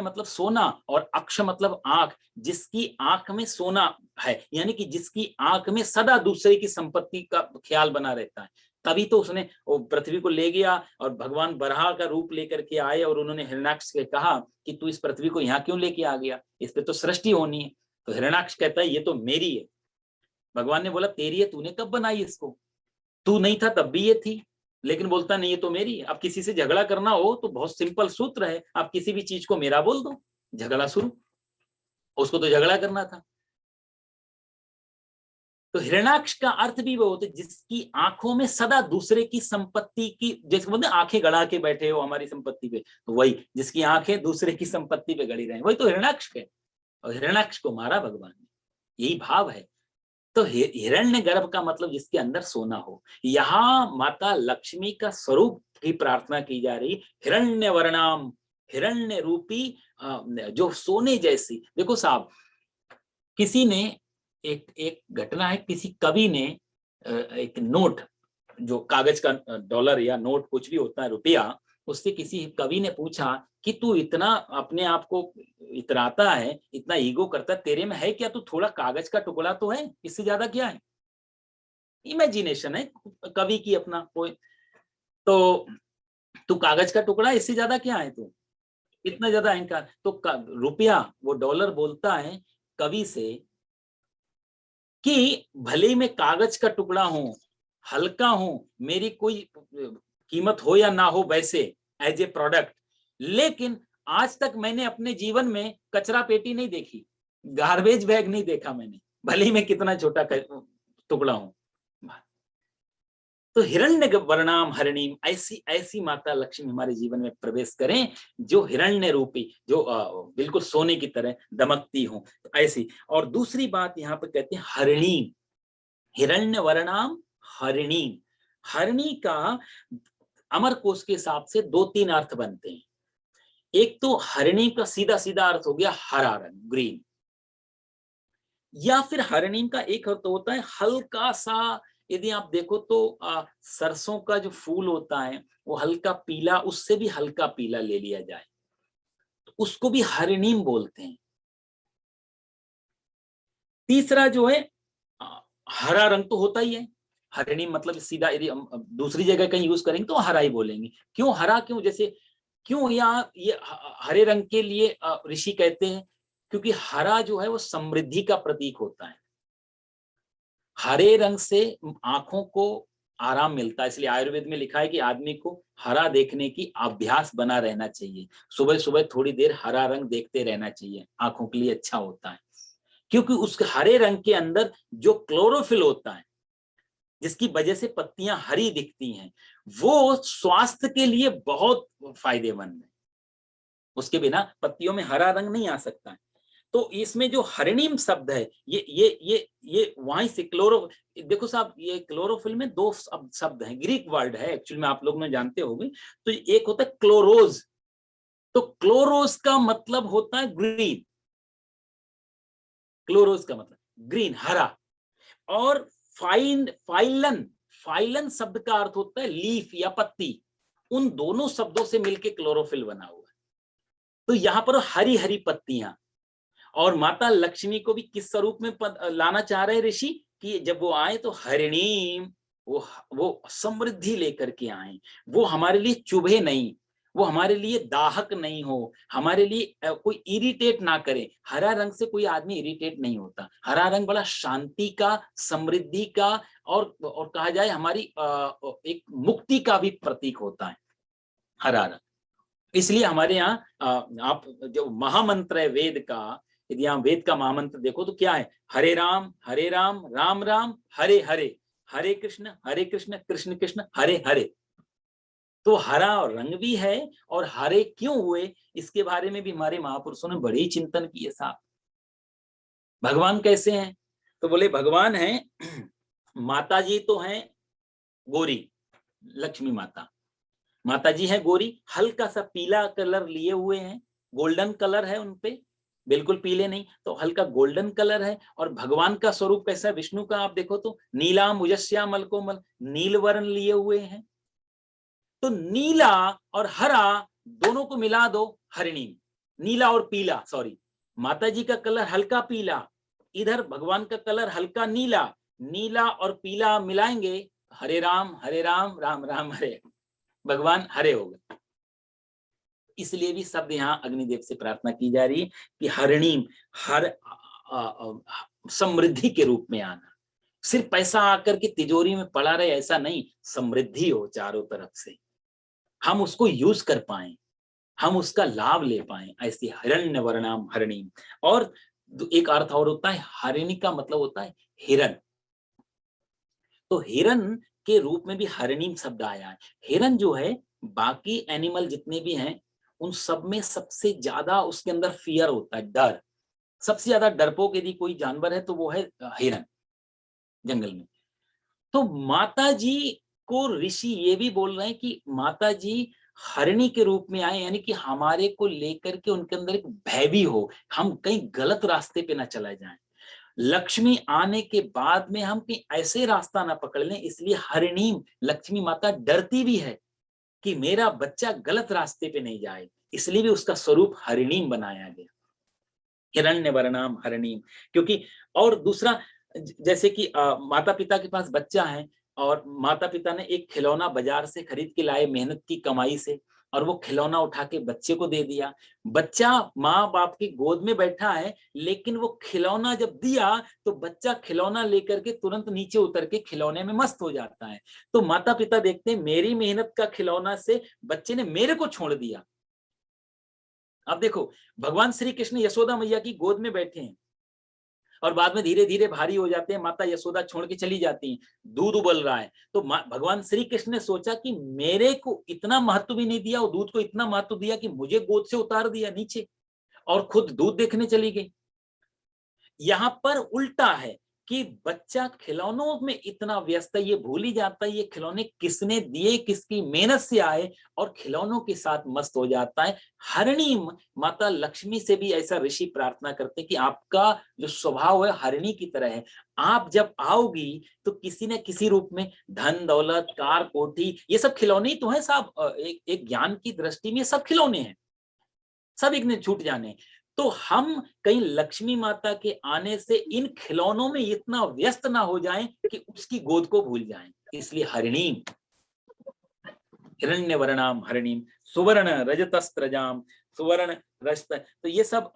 मतलब सोना, और अक्ष मतलब आंख। जिसकी आंख में सोना है, यानी कि जिसकी आंख में सदा दूसरे की संपत्ति का ख्याल बना रहता है। तभी तो उसने वो पृथ्वी को ले गया और भगवान बराह का रूप लेकर के आए और उन्होंने हिरण्याक्ष से कहा कि तू इस पृथ्वी को यहाँ क्यों लेके आ गया, इस पे तो सृष्टि होनी है। तो हिरण्याक्ष कहता है ये तो मेरी है। भगवान ने बोला तेरी है, तूने कब बनाई इसको? तू नहीं था तब भी ये थी। लेकिन बोलता नहीं ये तो मेरी है। अब किसी से झगड़ा करना हो तो बहुत सिंपल सूत्र है, आप किसी भी चीज को मेरा बोल दो, झगड़ा शुरू। उसको तो झगड़ा करना था। तो हिरण्याक्ष का अर्थ भी वो होता है जिसकी आंखों में सदा दूसरे की संपत्ति की, जैसे बोलते आंखें गड़ा के बैठे हो हमारी संपत्ति पे, तो वही जिसकी आंखें दूसरे की संपत्ति पे गड़ी रहे, वही तो हिरण्याक्ष है। और हिरण्याक्ष को मारा भगवान ने, यही भाव है। तो हिरण्य गर्भ का मतलब जिसके अंदर सोना हो। यहाँ माता लक्ष्मी का स्वरूप की प्रार्थना की जा रही, हिरण्य वर्णाम, हिरण्य रूपी जो सोने जैसी। देखो साहब, किसी ने एक घटना है, किसी कवि ने एक नोट, जो कागज का डॉलर या नोट कुछ भी होता है, रुपया, उससे किसी कवि ने पूछा कि तू इतना अपने आप को इतराता है, इतना ईगो करता है, तेरे में है क्या? तू थोड़ा कागज का टुकड़ा तो है, इससे ज्यादा क्या है? इमेजिनेशन है कवि की अपना कोई, तो तू कागज का टुकड़ा, इससे ज्यादा क्या है तू? इतना ज्यादा अहंकार। तो रुपया, वो डॉलर बोलता है कवि से कि भले ही मैं कागज का टुकड़ा हूं, हल्का हूं, मेरी कोई कीमत हो या ना हो वैसे एज ए प्रोडक्ट, लेकिन आज तक मैंने अपने जीवन में कचरा पेटी नहीं देखी, गार्बेज बैग नहीं देखा मैंने, भले ही मैं कितना छोटा टुकड़ा हूं। तो हिरण्य वर्णाम हरिणीम, ऐसी ऐसी माता लक्ष्मी हमारे जीवन में प्रवेश करें जो हिरण्य रूपी, जो बिल्कुल सोने की तरह दमकती हो, तो ऐसी। और दूसरी बात यहाँ पे कहते हैं हरिणीम, हिरण्य वर्णाम हरिणीम। हरिणी का अमर कोश के हिसाब से 2-3 अर्थ बनते हैं। एक तो हरिणी का सीधा सीधा अर्थ हो गया हरा रंग, ग्रीन, या फिर हरिणी का एक अर्थ होता है हल्का सा, यदि आप देखो तो सरसों का जो फूल होता है वो हल्का पीला, उससे भी हल्का पीला ले लिया जाए, तो उसको भी हरिणीम बोलते हैं। तीसरा जो है हरा रंग तो होता ही है, हरिणीम मतलब सीधा यदि हम दूसरी जगह कहीं यूज करेंगे तो हरा ही बोलेंगे। क्यों हरा, क्यों, जैसे क्यों यहाँ ये हरे रंग के लिए ऋषि कहते हैं, क्योंकि हरा जो है वो समृद्धि का प्रतीक होता है। हरे रंग से आंखों को आराम मिलता है, इसलिए आयुर्वेद में लिखा है कि आदमी को हरा देखने की अभ्यास बना रहना चाहिए। सुबह सुबह थोड़ी देर हरा रंग देखते रहना चाहिए, आंखों के लिए अच्छा होता है। क्योंकि उस हरे रंग के अंदर जो क्लोरोफिल होता है, जिसकी वजह से पत्तियां हरी दिखती हैं, वो स्वास्थ्य के लिए बहुत फायदेमंद है। उसके बिना पत्तियों में हरा रंग नहीं आ सकता है। तो इसमें जो हरिणीम शब्द है, ये वहीं से देखो साहब, ये क्लोरोफिल में दो शब्द हैं, ग्रीक वर्ड है एक्चुअली में, आप लोग ने जानते होंगे। तो एक होता है क्लोरोज, तो क्लोरोज का मतलब होता है ग्रीन, क्लोरोज का मतलब ग्रीन, हरा। और फाइलन, फाइलन शब्द का अर्थ होता है लीफ या पत्ती। उन दोनों शब्दों से मिलके क्लोरोफिल बना हुआ है। तो यहां पर हरी हरी पत्तियां, और माता लक्ष्मी को भी किस स्वरूप में लाना चाह रहे ऋषि, कि जब वो आए तो हरिणीम, वो समृद्धि लेकर के आए, वो हमारे लिए चुभे नहीं, वो हमारे लिए दाहक नहीं हो, हमारे लिए कोई इरिटेट ना करे। हरा रंग से कोई आदमी इरिटेट नहीं होता। हरा रंग बड़ा शांति का, समृद्धि का, और कहा जाए हमारी एक मुक्ति का भी प्रतीक होता है हरा रंग। इसलिए हमारे यहाँ आप जो महामंत्र है वेद का, यदि आप वेद का महामंत्र देखो तो क्या है, हरे राम राम राम हरे हरे, हरे कृष्ण कृष्ण कृष्ण हरे हरे। तो हरा रंग भी है, और हरे क्यों हुए इसके बारे में भी हमारे महापुरुषों ने बड़े ही चिंतन किए साहब। भगवान कैसे हैं, तो बोले भगवान हैं माता जी तो हैं गोरी, लक्ष्मी माता, माता जी है गोरी, हल्का सा पीला कलर लिए हुए हैं, गोल्डन कलर है उनपे, बिल्कुल पीले नहीं, तो हल्का गोल्डन कलर है। और भगवान का स्वरूप कैसा है, विष्णु का आप देखो तो नीला मुजस्या मलकोमल, नील वर्ण लिए हुए हैं। तो नीला और हरा दोनों को मिला दो हरिणी, नीला और पीला, सॉरी, माता जी का कलर हल्का पीला, इधर भगवान का कलर हल्का नीला, नीला और पीला मिलाएंगे हरे राम राम राम हरे, भगवान हरे हो गए। इसलिए भी शब्द यहाँ अग्निदेव से प्रार्थना की जा रही है कि हरिणीम, हर समृद्धि के रूप में आना, सिर्फ पैसा आकर के तिजोरी में पड़ा रहे ऐसा नहीं, समृद्धि हो चारों तरफ से, हम उसको यूज कर पाए, हम उसका लाभ ले पाए, ऐसी हिरण्य वर्णाम हरिणीम। और एक अर्थ और होता है हरिणी का मतलब होता है हिरण, तो हिरण के रूप में भी हरिणीम शब्द आया है। हिरण जो है बाकी एनिमल जितने भी हैं उन सब में सबसे ज्यादा उसके अंदर फियर होता है, डर, सबसे ज्यादा डरपोक यदि कोई जानवर है तो वो है हिरण जंगल में। तो माता जी को ऋषि ये भी बोल रहे हैं कि माता जी हरिणी के रूप में आए, यानी कि हमारे को लेकर के उनके अंदर एक भय भी हो, हम कहीं गलत रास्ते पे ना चला जाएं, लक्ष्मी आने के बाद में हम कहीं ऐसे रास्ता ना पकड़ लें। इसलिए हरिणी लक्ष्मी माता डरती भी है कि मेरा बच्चा गलत रास्ते पे नहीं जाए, इसलिए भी उसका स्वरूप हरिणीम बनाया गया, हिरण्य वर्णाम हरिणीम। क्योंकि और दूसरा, जैसे कि माता पिता के पास बच्चा है और माता पिता ने एक खिलौना बाजार से खरीद के लाए मेहनत की कमाई से, और वो खिलौना उठा के बच्चे को दे दिया, बच्चा माँ बाप की गोद में बैठा है, लेकिन वो खिलौना जब दिया तो बच्चा खिलौना लेकर के तुरंत नीचे उतर के खिलौने में मस्त हो जाता है। तो माता पिता देखते हैं मेरी मेहनत का खिलौना से बच्चे ने मेरे को छोड़ दिया। अब देखो भगवान श्री कृष्ण यशोदा मैया की गोद में बैठे हैं और बाद में धीरे धीरे भारी हो जाते हैं, माता यशोदा छोड़ के चली जाती हैं, दूध उबल रहा है, तो भगवान श्री कृष्ण ने सोचा कि मेरे को इतना महत्व भी नहीं दिया, और दूध को इतना महत्व दिया कि मुझे गोद से उतार दिया नीचे और खुद दूध देखने चली गई। यहाँ पर उल्टा है कि बच्चा खिलौनों में इतना व्यस्त है, ये भूल ही जाता है ये खिलौने किसने दिए, किसकी मेहनत से आए, और खिलौनों के साथ मस्त हो जाता है। हरिणी माता लक्ष्मी से भी ऐसा ऋषि प्रार्थना करते कि आपका जो स्वभाव है हरिणी की तरह है, आप जब आओगी तो किसी न किसी रूप में धन दौलत कार कोठी, ये सब खिलौने ही तो है साहब, एक ज्ञान की दृष्टि में सब खिलौने हैं, सब विघ्न छूट जाने। तो हम कहीं लक्ष्मी माता के आने से इन खिलौनों में इतना व्यस्त ना हो जाएं कि उसकी गोद को भूल जाएं। इसलिए हरिणीम, हिरण्यवर्णाम हरिणीम, सुवर्ण रजतस्त्रजाम, सुवर्ण रजत, तो ये सब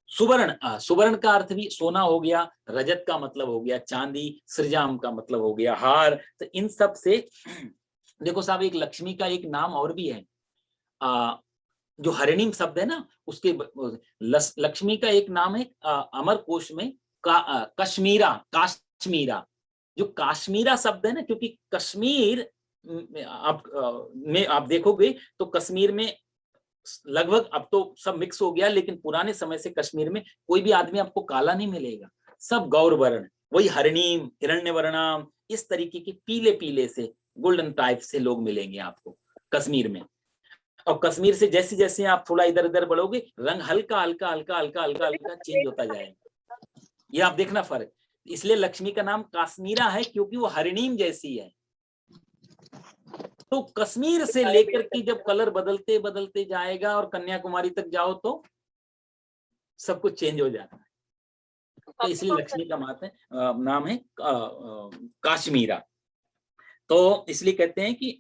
सुवर्ण, सुवर्ण का अर्थ भी सोना हो गया, रजत का मतलब हो गया चांदी, सृजाम का मतलब हो गया हार। तो इन सब से देखो साहब, एक लक्ष्मी का एक नाम और भी है, जो हरिणीम शब्द है ना, उसके लक्ष्मी का एक नाम है अमर कोश में कश्मीरा, काश्मीरा। जो काश्मीरा शब्द है ना, क्योंकि कश्मीर में आप देखोगे तो कश्मीर में लगभग अब तो सब मिक्स हो गया, लेकिन पुराने समय से कश्मीर में कोई भी आदमी आपको काला नहीं मिलेगा, सब गौर वर्ण, वही हरिणीम, हिरण्यवर्णाम, इस तरीके के पीले पीले से गोल्डन टाइप से लोग मिलेंगे आपको कश्मीर में। और कश्मीर से जैसे जैसे आप थोड़ा इधर उधर बढ़ोगे, रंग हल्का हल्का हल्का हल्का हल्का हल्का चेंज होता जाएगा, ये आप देखना फर्क। इसलिए लक्ष्मी का नाम काश्मीरा है, क्योंकि वो हरिणीम जैसी है। तो कश्मीर से लेकर के जब कलर बदलते बदलते जाएगा और कन्याकुमारी तक जाओ तो सब कुछ चेंज हो जाता है। तो इसलिए लक्ष्मी का नाम है काश्मीरा। तो इसलिए कहते हैं कि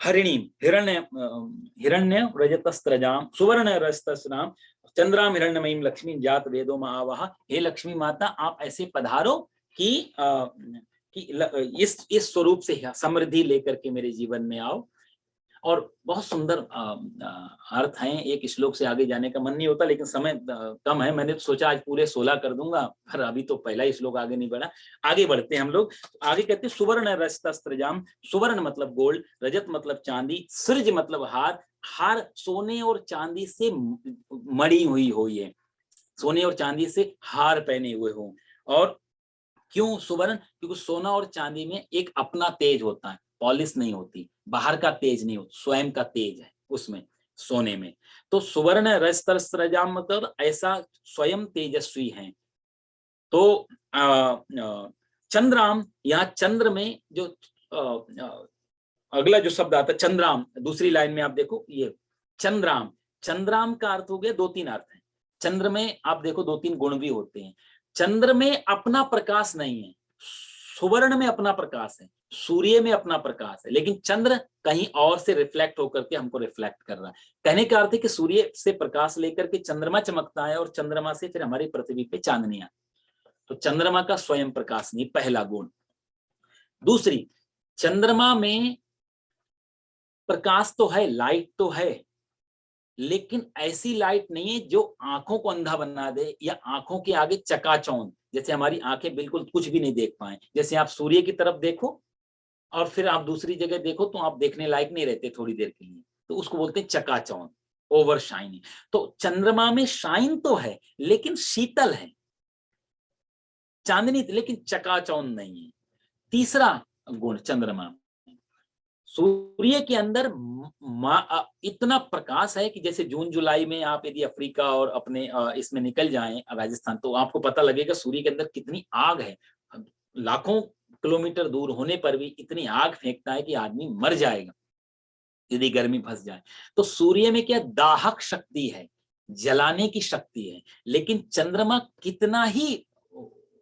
हरिणीम, हिरण्य रजतस्त्रजाम, सुवर्ण रजतस्नाम, चंद्राम हिरण्यमयीम लक्ष्मी जात वेदो महावहा। हे लक्ष्मी माता, आप ऐसे पधारो कि इस स्वरूप से समृद्धि लेकर के मेरे जीवन में आओ। और बहुत सुंदर अर्थ हैं। एक श्लोक से आगे जाने का मन नहीं होता, लेकिन समय कम है, मैंने सोचा आज पूरे 16 कर दूंगा, पर अभी तो पहला ही श्लोक आगे नहीं बढ़ा। आगे बढ़ते हैं हम लोग। आगे कहते हैं सुवर्ण रजतस्त्रजाम, सुवर्ण मतलब गोल्ड, रजत मतलब चांदी, सृज मतलब हार, हार सोने और चांदी से मड़ी हुई है, सोने और चांदी से हार पहने हुए हो। और क्यों सुवर्ण? क्योंकि सोना और चांदी में एक अपना तेज होता है, पॉलिश नहीं होती, बाहर का तेज नहीं होता, स्वयं का तेज है उसमें, सोने में। तो सुवर्ण रजतस्त्रजाम मतलब ऐसा स्वयं तेजस्वी है। तो चंद्राम, यहाँ चंद्र में जो अगला जो शब्द आता है चंद्राम, दूसरी लाइन में आप देखो, ये चंद्राम, चंद्राम का अर्थ हो गया, दो तीन अर्थ है चंद्र में। आप देखो दो तीन गुण भी होते हैं। चंद्र में अपना प्रकाश नहीं है, सुवर्ण में अपना प्रकाश है, सूर्य में अपना प्रकाश है, लेकिन चंद्र कहीं और से रिफ्लेक्ट होकर के हमको रिफ्लेक्ट कर रहा है। कहने का अर्थ है कि सूर्य से प्रकाश लेकर के चंद्रमा चमकता है, और चंद्रमा से फिर हमारी पृथ्वी पे चांदनी आती। तो चंद्रमा का स्वयं प्रकाश नहीं, पहला गुण। दूसरी, चंद्रमा में प्रकाश तो है, लाइट तो है, लेकिन ऐसी लाइट नहीं है जो आंखों को अंधा बना दे या आंखों के आगे चकाचौंध, जैसे हमारी आंखें बिल्कुल कुछ भी नहीं देख पाए। जैसे आप सूर्य की तरफ देखो और फिर आप दूसरी जगह देखो तो आप देखने लायक नहीं रहते थोड़ी देर के लिए, तो उसको बोलते हैं चकाचौंध, ओवर शाइनिंग। तो चंद्रमा में शाइन तो है, लेकिन शीतल है, चांदनी, लेकिन चकाचौंध नहीं है। तीसरा गुण चंद्रमा, सूर्य के अंदर इतना प्रकाश है कि जैसे जून जुलाई में आप यदि अफ्रीका और अपने इसमें निकल जाएं राजस्थान, तो आपको पता लगेगा सूर्य के अंदर कितनी आग है। लाखों किलोमीटर दूर होने पर भी इतनी आग फेंकता है कि आदमी मर जाएगा यदि गर्मी फंस जाए। तो सूर्य में क्या दाहक शक्ति है, जलाने की शक्ति है, लेकिन चंद्रमा कितना ही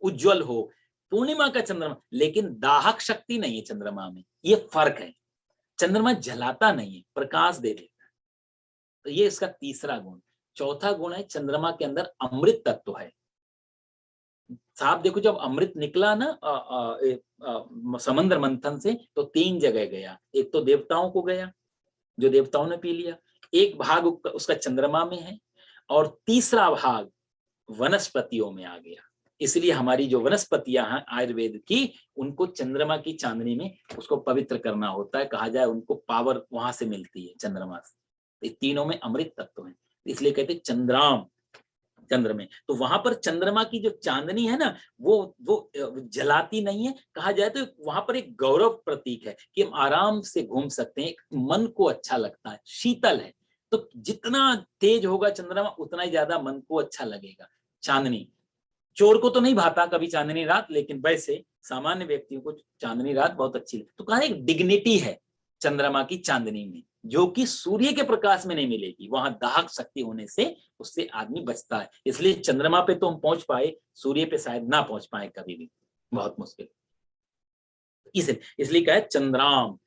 उज्जवल हो, पूर्णिमा का चंद्रमा, लेकिन दाहक शक्ति नहीं है चंद्रमा में, ये फर्क है। चंद्रमा जलाता नहीं है, प्रकाश दे देता है। तो ये इसका तीसरा गुण। चौथा गुण है चंद्रमा के अंदर अमृत तत्व है। साहब देखो, जब अमृत निकला ना समंदर मंथन से, तो 3 जगह गया। एक तो देवताओं को गया, जो देवताओं ने पी लिया, एक भाग उसका चंद्रमा में है, और तीसरा भाग वनस्पतियों में आ गया। इसलिए हमारी जो वनस्पतियां हैं आयुर्वेद की, उनको चंद्रमा की चांदनी में उसको पवित्र करना होता है, कहा जाए उनको पावर वहां से मिलती है, चंद्रमा से। ये तीनों में अमृत तत्व है, इसलिए कहते हैं चंद्राम, चंद्र में। तो वहां पर चंद्रमा की जो चांदनी है ना, वो जलाती नहीं है, कहा जाए तो वहां पर एक गौरव प्रतीक है कि हम आराम से घूम सकते हैं, मन को अच्छा लगता है, शीतल है। तो जितना तेज होगा चंद्रमा, उतना ही ज्यादा मन को अच्छा लगेगा। चांदनी, चोर को तो नहीं भाता कभी चांदनी रात, लेकिन वैसे सामान्य व्यक्तियों को चांदनी रात बहुत अच्छी लगती। तो कहा एक डिग्निटी है चंद्रमा की चांदनी में, जो कि सूर्य के प्रकाश में नहीं मिलेगी। वहां दाहक शक्ति होने से उससे आदमी बचता है। इसलिए चंद्रमा पे तो हम पहुंच पाए, सूर्य पे शायद ना पहुंच पाए कभी भी, बहुत मुश्किल। इसलिए कहा चंद्राम,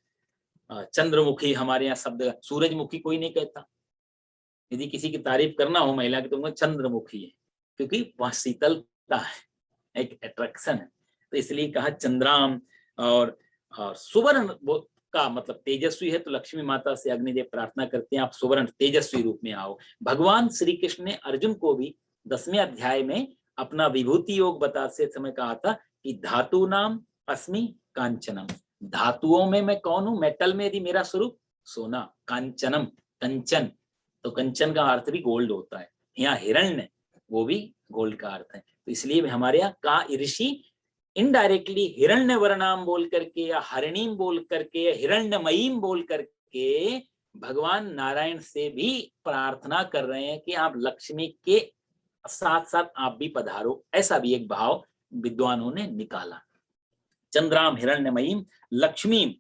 चंद्रमुखी हमारे यहाँ शब्द, सूरजमुखी कोई नहीं कहता। यदि किसी की तारीफ करना हो महिला की तो चंद्रमुखी है, क्योंकि वह शीतलता है, एक अट्रैक्शन है। तो इसलिए कहा चंद्राम। और सुवर्ण का मतलब तेजस्वी है, तो लक्ष्मी माता से अग्निदेव प्रार्थना करते हैं आप सुवर्ण तेजस्वी रूप में आओ। भगवान श्री कृष्ण ने अर्जुन को भी 10वें अध्याय में अपना विभूति योग बताते समय कहा था कि धातु नाम अस्मि कांचनम, धातुओं में मैं कौन हूं, मेटल में यदि मेरा स्वरूप सोना, कांचनम कंचन, तो कंचन का अर्थ भी गोल्ड होता है। यहाँ हिरण्य वो भी गोल्ड का अर्थ है। तो इसलिए हमारे यहाँ का ऋषि इनडायरेक्टली हिरण्य वर्णाम बोल करके या हरिणीम बोल करके या हिरण्यमयीम बोल करके भगवान नारायण से भी प्रार्थना कर रहे हैं कि आप लक्ष्मी के साथ साथ आप भी पधारो। ऐसा भी एक भाव विद्वानों ने निकाला। चंद्राम हिरण्यमयीम लक्ष्मी।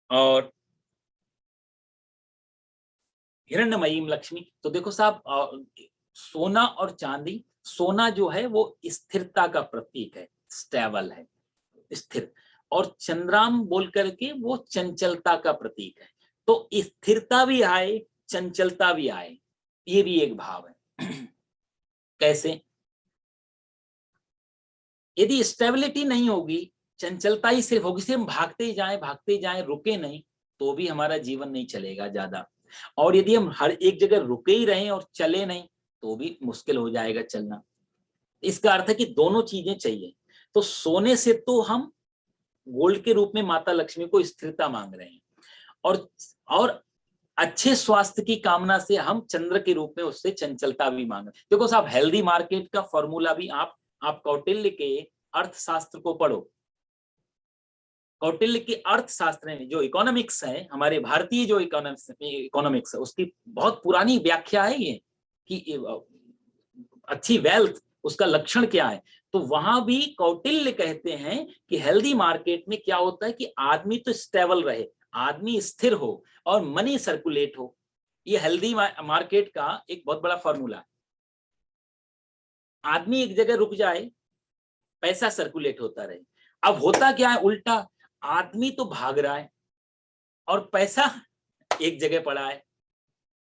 और हिरण्यमयीम लक्ष्मी, तो देखो साहब सोना और चांदी, सोना जो है वो स्थिरता का प्रतीक है, स्टेबल है, स्थिर, और चंद्राम बोल करके वो चंचलता का प्रतीक है। तो स्थिरता भी आए, चंचलता भी आए, ये भी एक भाव है। कैसे? यदि स्टेबिलिटी नहीं होगी, चंचलता ही सिर्फ होगी, सिर्फ भागते ही जाएं, रुके नहीं, तो भी हमारा जीवन नहीं चलेगा ज्यादा। और यदि हम हर एक जगह रुके ही रहें और चले नहीं, तो भी मुश्किल हो जाएगा चलना। इसका अर्थ है कि दोनों चीजें चाहिए। तो सोने से तो हम गोल्ड के रूप में माता लक्ष्मी को स्थिरता मांग रहे हैं, और अच्छे स्वास्थ्य की कामना से हम चंद्र के रूप में उससे चंचलता भी मांग रहे हैं। देखो साहब, हेल्दी मार्केट का फॉर्मूला भी आप कौटिल्य के अर्थशास्त्र को पढ़ो। कौटिल्य के अर्थशास्त्र में जो इकोनॉमिक्स है, हमारे भारतीय जो इकोनॉमिक्स है, उसकी बहुत पुरानी व्याख्या है ये कि अच्छी वेल्थ उसका लक्षण क्या है। तो वहां भी कौटिल्य कहते हैं कि हेल्दी मार्केट में क्या होता है कि आदमी तो स्टेबल रहे, आदमी स्थिर हो और मनी सर्कुलेट हो। ये हेल्दी मार्केट का एक बहुत बड़ा फॉर्मूला है। आदमी एक जगह रुक जाए, पैसा सर्कुलेट होता रहे। अब होता क्या है उल्टा, आदमी तो भाग रहा है और पैसा एक जगह पड़ा है।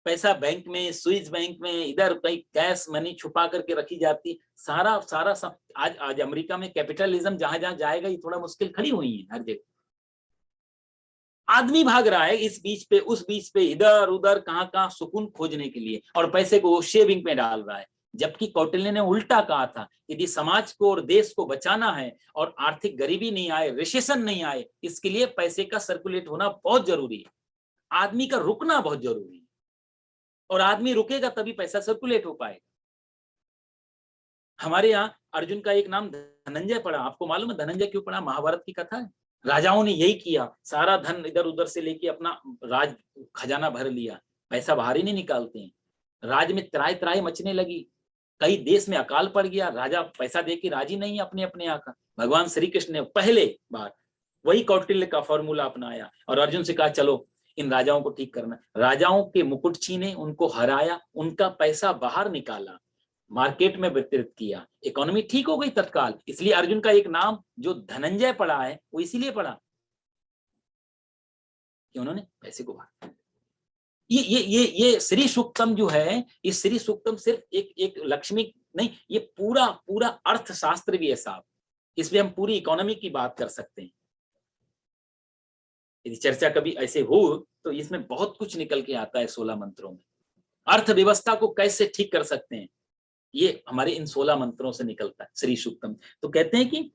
पैसा बैंक में, स्विस बैंक में, इधर कहीं कैश मनी छुपा करके रखी जाती। सारा आज अमेरिका में कैपिटलिज्म जहां जहां जाएगा, ये थोड़ा मुश्किल खड़ी हुई है हर जगह। आदमी भाग रहा है इस बीच पे उस बीच पे, इधर उधर कहां कहां सुकून खोजने के लिए, और पैसे को शेविंग में डाल रहा है। जबकि कौटिल्य ने उल्टा कहा था, यदि समाज को और देश को बचाना है और आर्थिक गरीबी नहीं आए, रिसेशन नहीं आए, इसके लिए पैसे का सर्कुलेट होना बहुत जरूरी है, आदमी का रुकना बहुत जरूरी है। और आदमी रुकेगा तभी पैसा सर्कुलेट हो पाएगा। हमारे यहाँ अर्जुन का एक नाम धनंजय पड़ा। आपको मालूम है धनंजय क्यों पड़ा? महाभारत की कथा है। राजाओं ने यही किया, सारा धन इधर उधर से लेके अपना राज खजाना भर लिया, पैसा बाहर ही नहीं निकालते हैं। राज में त्राही त्राही मचने लगी, कई देश में अकाल पड़ गया, राजा पैसा दे के राजी नहीं अपने अपने यहाँ का। भगवान श्री कृष्ण ने पहले बार वही कौटिल्य का फॉर्मूला अपनाया और अर्जुन से कहा चलो इन राजाओं को ठीक करना। राजाओं के मुकुट छीने, उनको हराया, उनका पैसा बाहर निकाला, मार्केट में वितरित किया, इकोनॉमी ठीक हो गई तत्काल। इसलिए अर्जुन का एक नाम जो धनंजय पड़ा है वो इसीलिए पड़ा कि उन्होंने पैसे को बाहर। ये श्री सूक्तम जो है, ये श्री सूक्तम सिर्फ एक लक्ष्मी नहीं, ये पूरा पूरा अर्थशास्त्र भी है साहब। इसमें हम पूरी इकोनॉमी की बात कर सकते हैं। यदि चर्चा कभी ऐसे हो तो इसमें बहुत कुछ निकल के आता है 16 मंत्रों में। अर्थव्यवस्था को कैसे ठीक कर सकते हैं, ये हमारे इन 16 मंत्रों से निकलता है श्री सूक्तम। तो कहते हैं कि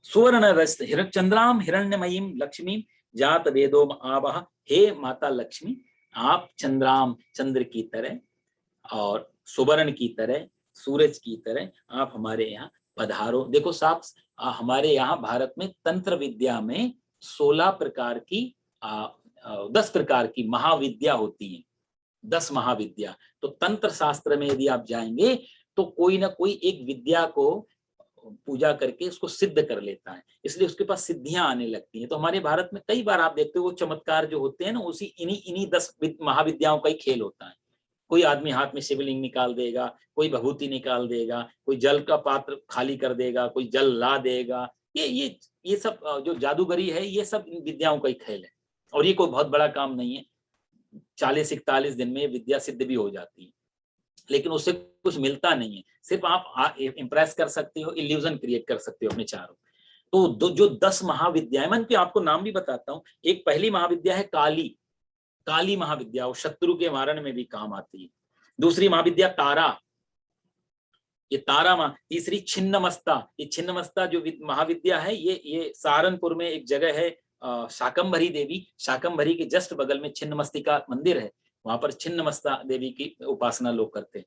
सुवर्ण रस चंद्राम हिरण्यमयीम लक्ष्मी जात वेदो आवह। हे माता लक्ष्मी, आप चंद्राम चंद्र की तरह और सुवर्ण की तरह, सूरज की तरह आप हमारे यहाँ पधारो। देखो साहब, हमारे यहाँ भारत में तंत्र विद्या में 16 प्रकार की 10 प्रकार की महाविद्या होती है, 10 महाविद्या। तो तंत्र शास्त्र में यदि आप जाएंगे तो कोई ना कोई एक विद्या को पूजा करके उसको सिद्ध कर लेता है, इसलिए उसके पास सिद्धियां आने लगती हैं। तो हमारे भारत में कई बार आप देखते हो वो चमत्कार जो होते हैं ना, उसी इन्हीं इन्हीं 10 महाविद्याओं का ही खेल होता है। कोई आदमी हाथ में शिवलिंग निकाल देगा, कोई भभूति निकाल देगा, कोई जल का पात्र खाली कर देगा, कोई जल ला देगा। ये सब जो जादूगरी है, ये सब इन विद्याओं का ही खेल है। और ये कोई बहुत बड़ा काम नहीं है, 40-41 दिन में विद्या सिद्ध भी हो जाती है, लेकिन उससे कुछ मिलता नहीं है। सिर्फ आप इम्प्रेस कर सकते हो, इल्यूजन क्रिएट कर सकते हो अपने चारों। तो जो 10 महाविद्याएं, मैं आपको नाम भी बताता हूँ। एक पहली महाविद्या है काली, काली महाविद्या, वो शत्रु के मारण में भी काम आती है। दूसरी महाविद्या तारा, ये तारा तीसरी छिन्नमस्ता, ये छिन्नमस्ता जो महाविद्या है, ये सहारनपुर में एक जगह है, शाकंभरी देवी, शाकंभरी के जस्ट बगल में छिन्नमस्तिका मंदिर है, वहां पर छिन्नमस्ता देवी की उपासना लोग करते हैं।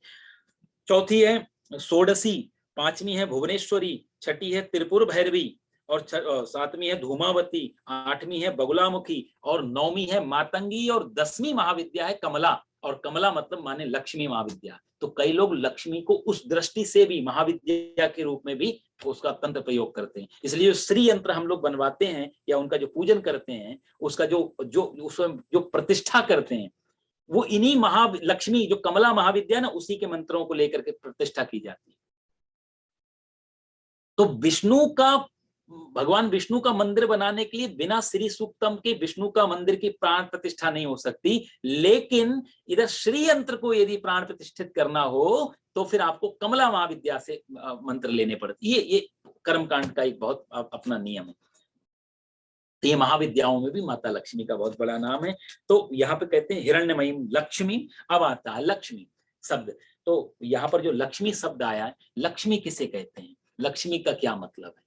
चौथी है षोडशी, पांचवी है भुवनेश्वरी, छठी है त्रिपुर भैरवी, और सातवीं है धूमावती, आठवीं है बगुलामुखी, और नौवीं है मातंगी, और 10वीं महाविद्या है कमला। और कमला मतलब माने लक्ष्मी महाविद्या। तो कई लोग लक्ष्मी को उस दृष्टि से भी महाविद्या के रूप में भी उसका तंत्र प्रयोग करते हैं। इसलिए जो श्री यंत्र हम लोग बनवाते हैं या उनका जो पूजन करते हैं, उसका जो प्रतिष्ठा करते हैं, वो इन्हीं महालक्ष्मी जो कमला महाविद्या ना, उसी के मंत्रों को लेकर के प्रतिष्ठा की जाती है। तो भगवान विष्णु का मंदिर बनाने के लिए बिना श्री सूक्तम के विष्णु का मंदिर की प्राण प्रतिष्ठा नहीं हो सकती। लेकिन इधर श्री यंत्र को यदि प्राण प्रतिष्ठित करना हो तो फिर आपको कमला महाविद्या से मंत्र लेने पड़ते। ये कर्मकांड का एक बहुत अपना नियम है। तो ये महाविद्याओं में भी माता लक्ष्मी का बहुत बड़ा नाम है। तो यहाँ पे कहते हैं हिरण्यमयी लक्ष्मी। अब आता है लक्ष्मी शब्द। तो यहाँ पर जो लक्ष्मी शब्द आया है, लक्ष्मी किसे कहते हैं, लक्ष्मी का क्या मतलब है?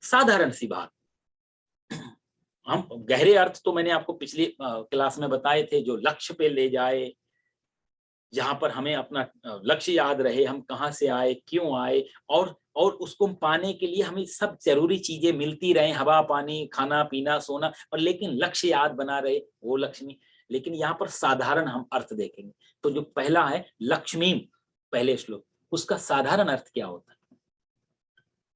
साधारण सी बात, हम गहरे अर्थ तो मैंने आपको पिछली क्लास में बताए थे, जो लक्ष्य पे ले जाए, जहां पर हमें अपना लक्ष्य याद रहे, हम कहां से आए, क्यों आए, और उसको पाने के लिए हमें सब जरूरी चीजें मिलती रहे, हवा पानी खाना पीना सोना, और लेकिन लक्ष्य याद बना रहे, वो लक्ष्मी। लेकिन यहाँ पर साधारण हम अर्थ देखेंगे। तो जो पहला है लक्ष्मी, पहले श्लोक, उसका साधारण अर्थ क्या होता है?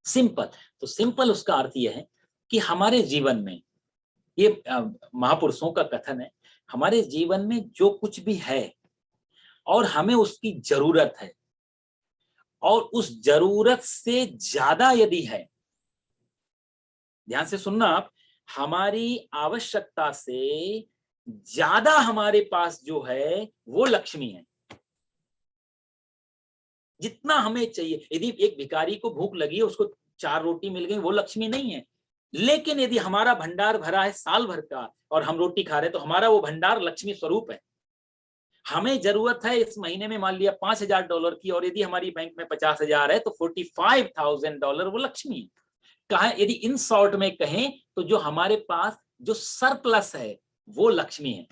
सिंपल। तो सिंपल उसका अर्थ यह है कि हमारे जीवन में, ये महापुरुषों का कथन है, हमारे जीवन में जो कुछ भी है और हमें उसकी जरूरत है, और उस जरूरत से ज्यादा यदि है, ध्यान से सुनना आप, हमारी आवश्यकता से ज्यादा हमारे पास जो है वो लक्ष्मी है। जितना हमें चाहिए, यदि एक भिखारी को भूख लगी है, उसको 4 रोटी मिल गई, वो लक्ष्मी नहीं है। लेकिन यदि हमारा भंडार भरा है साल भर का और हम रोटी खा रहे हैं, तो हमारा वो भंडार लक्ष्मी स्वरूप है। हमें जरूरत है इस महीने में मान लिया $5,000 की, और यदि हमारी बैंक में 50,000 है तो $45,000 वो लक्ष्मी है। कहा, यदि इन शॉर्ट में कहें तो जो हमारे पास जो सरप्लस है वो लक्ष्मी है।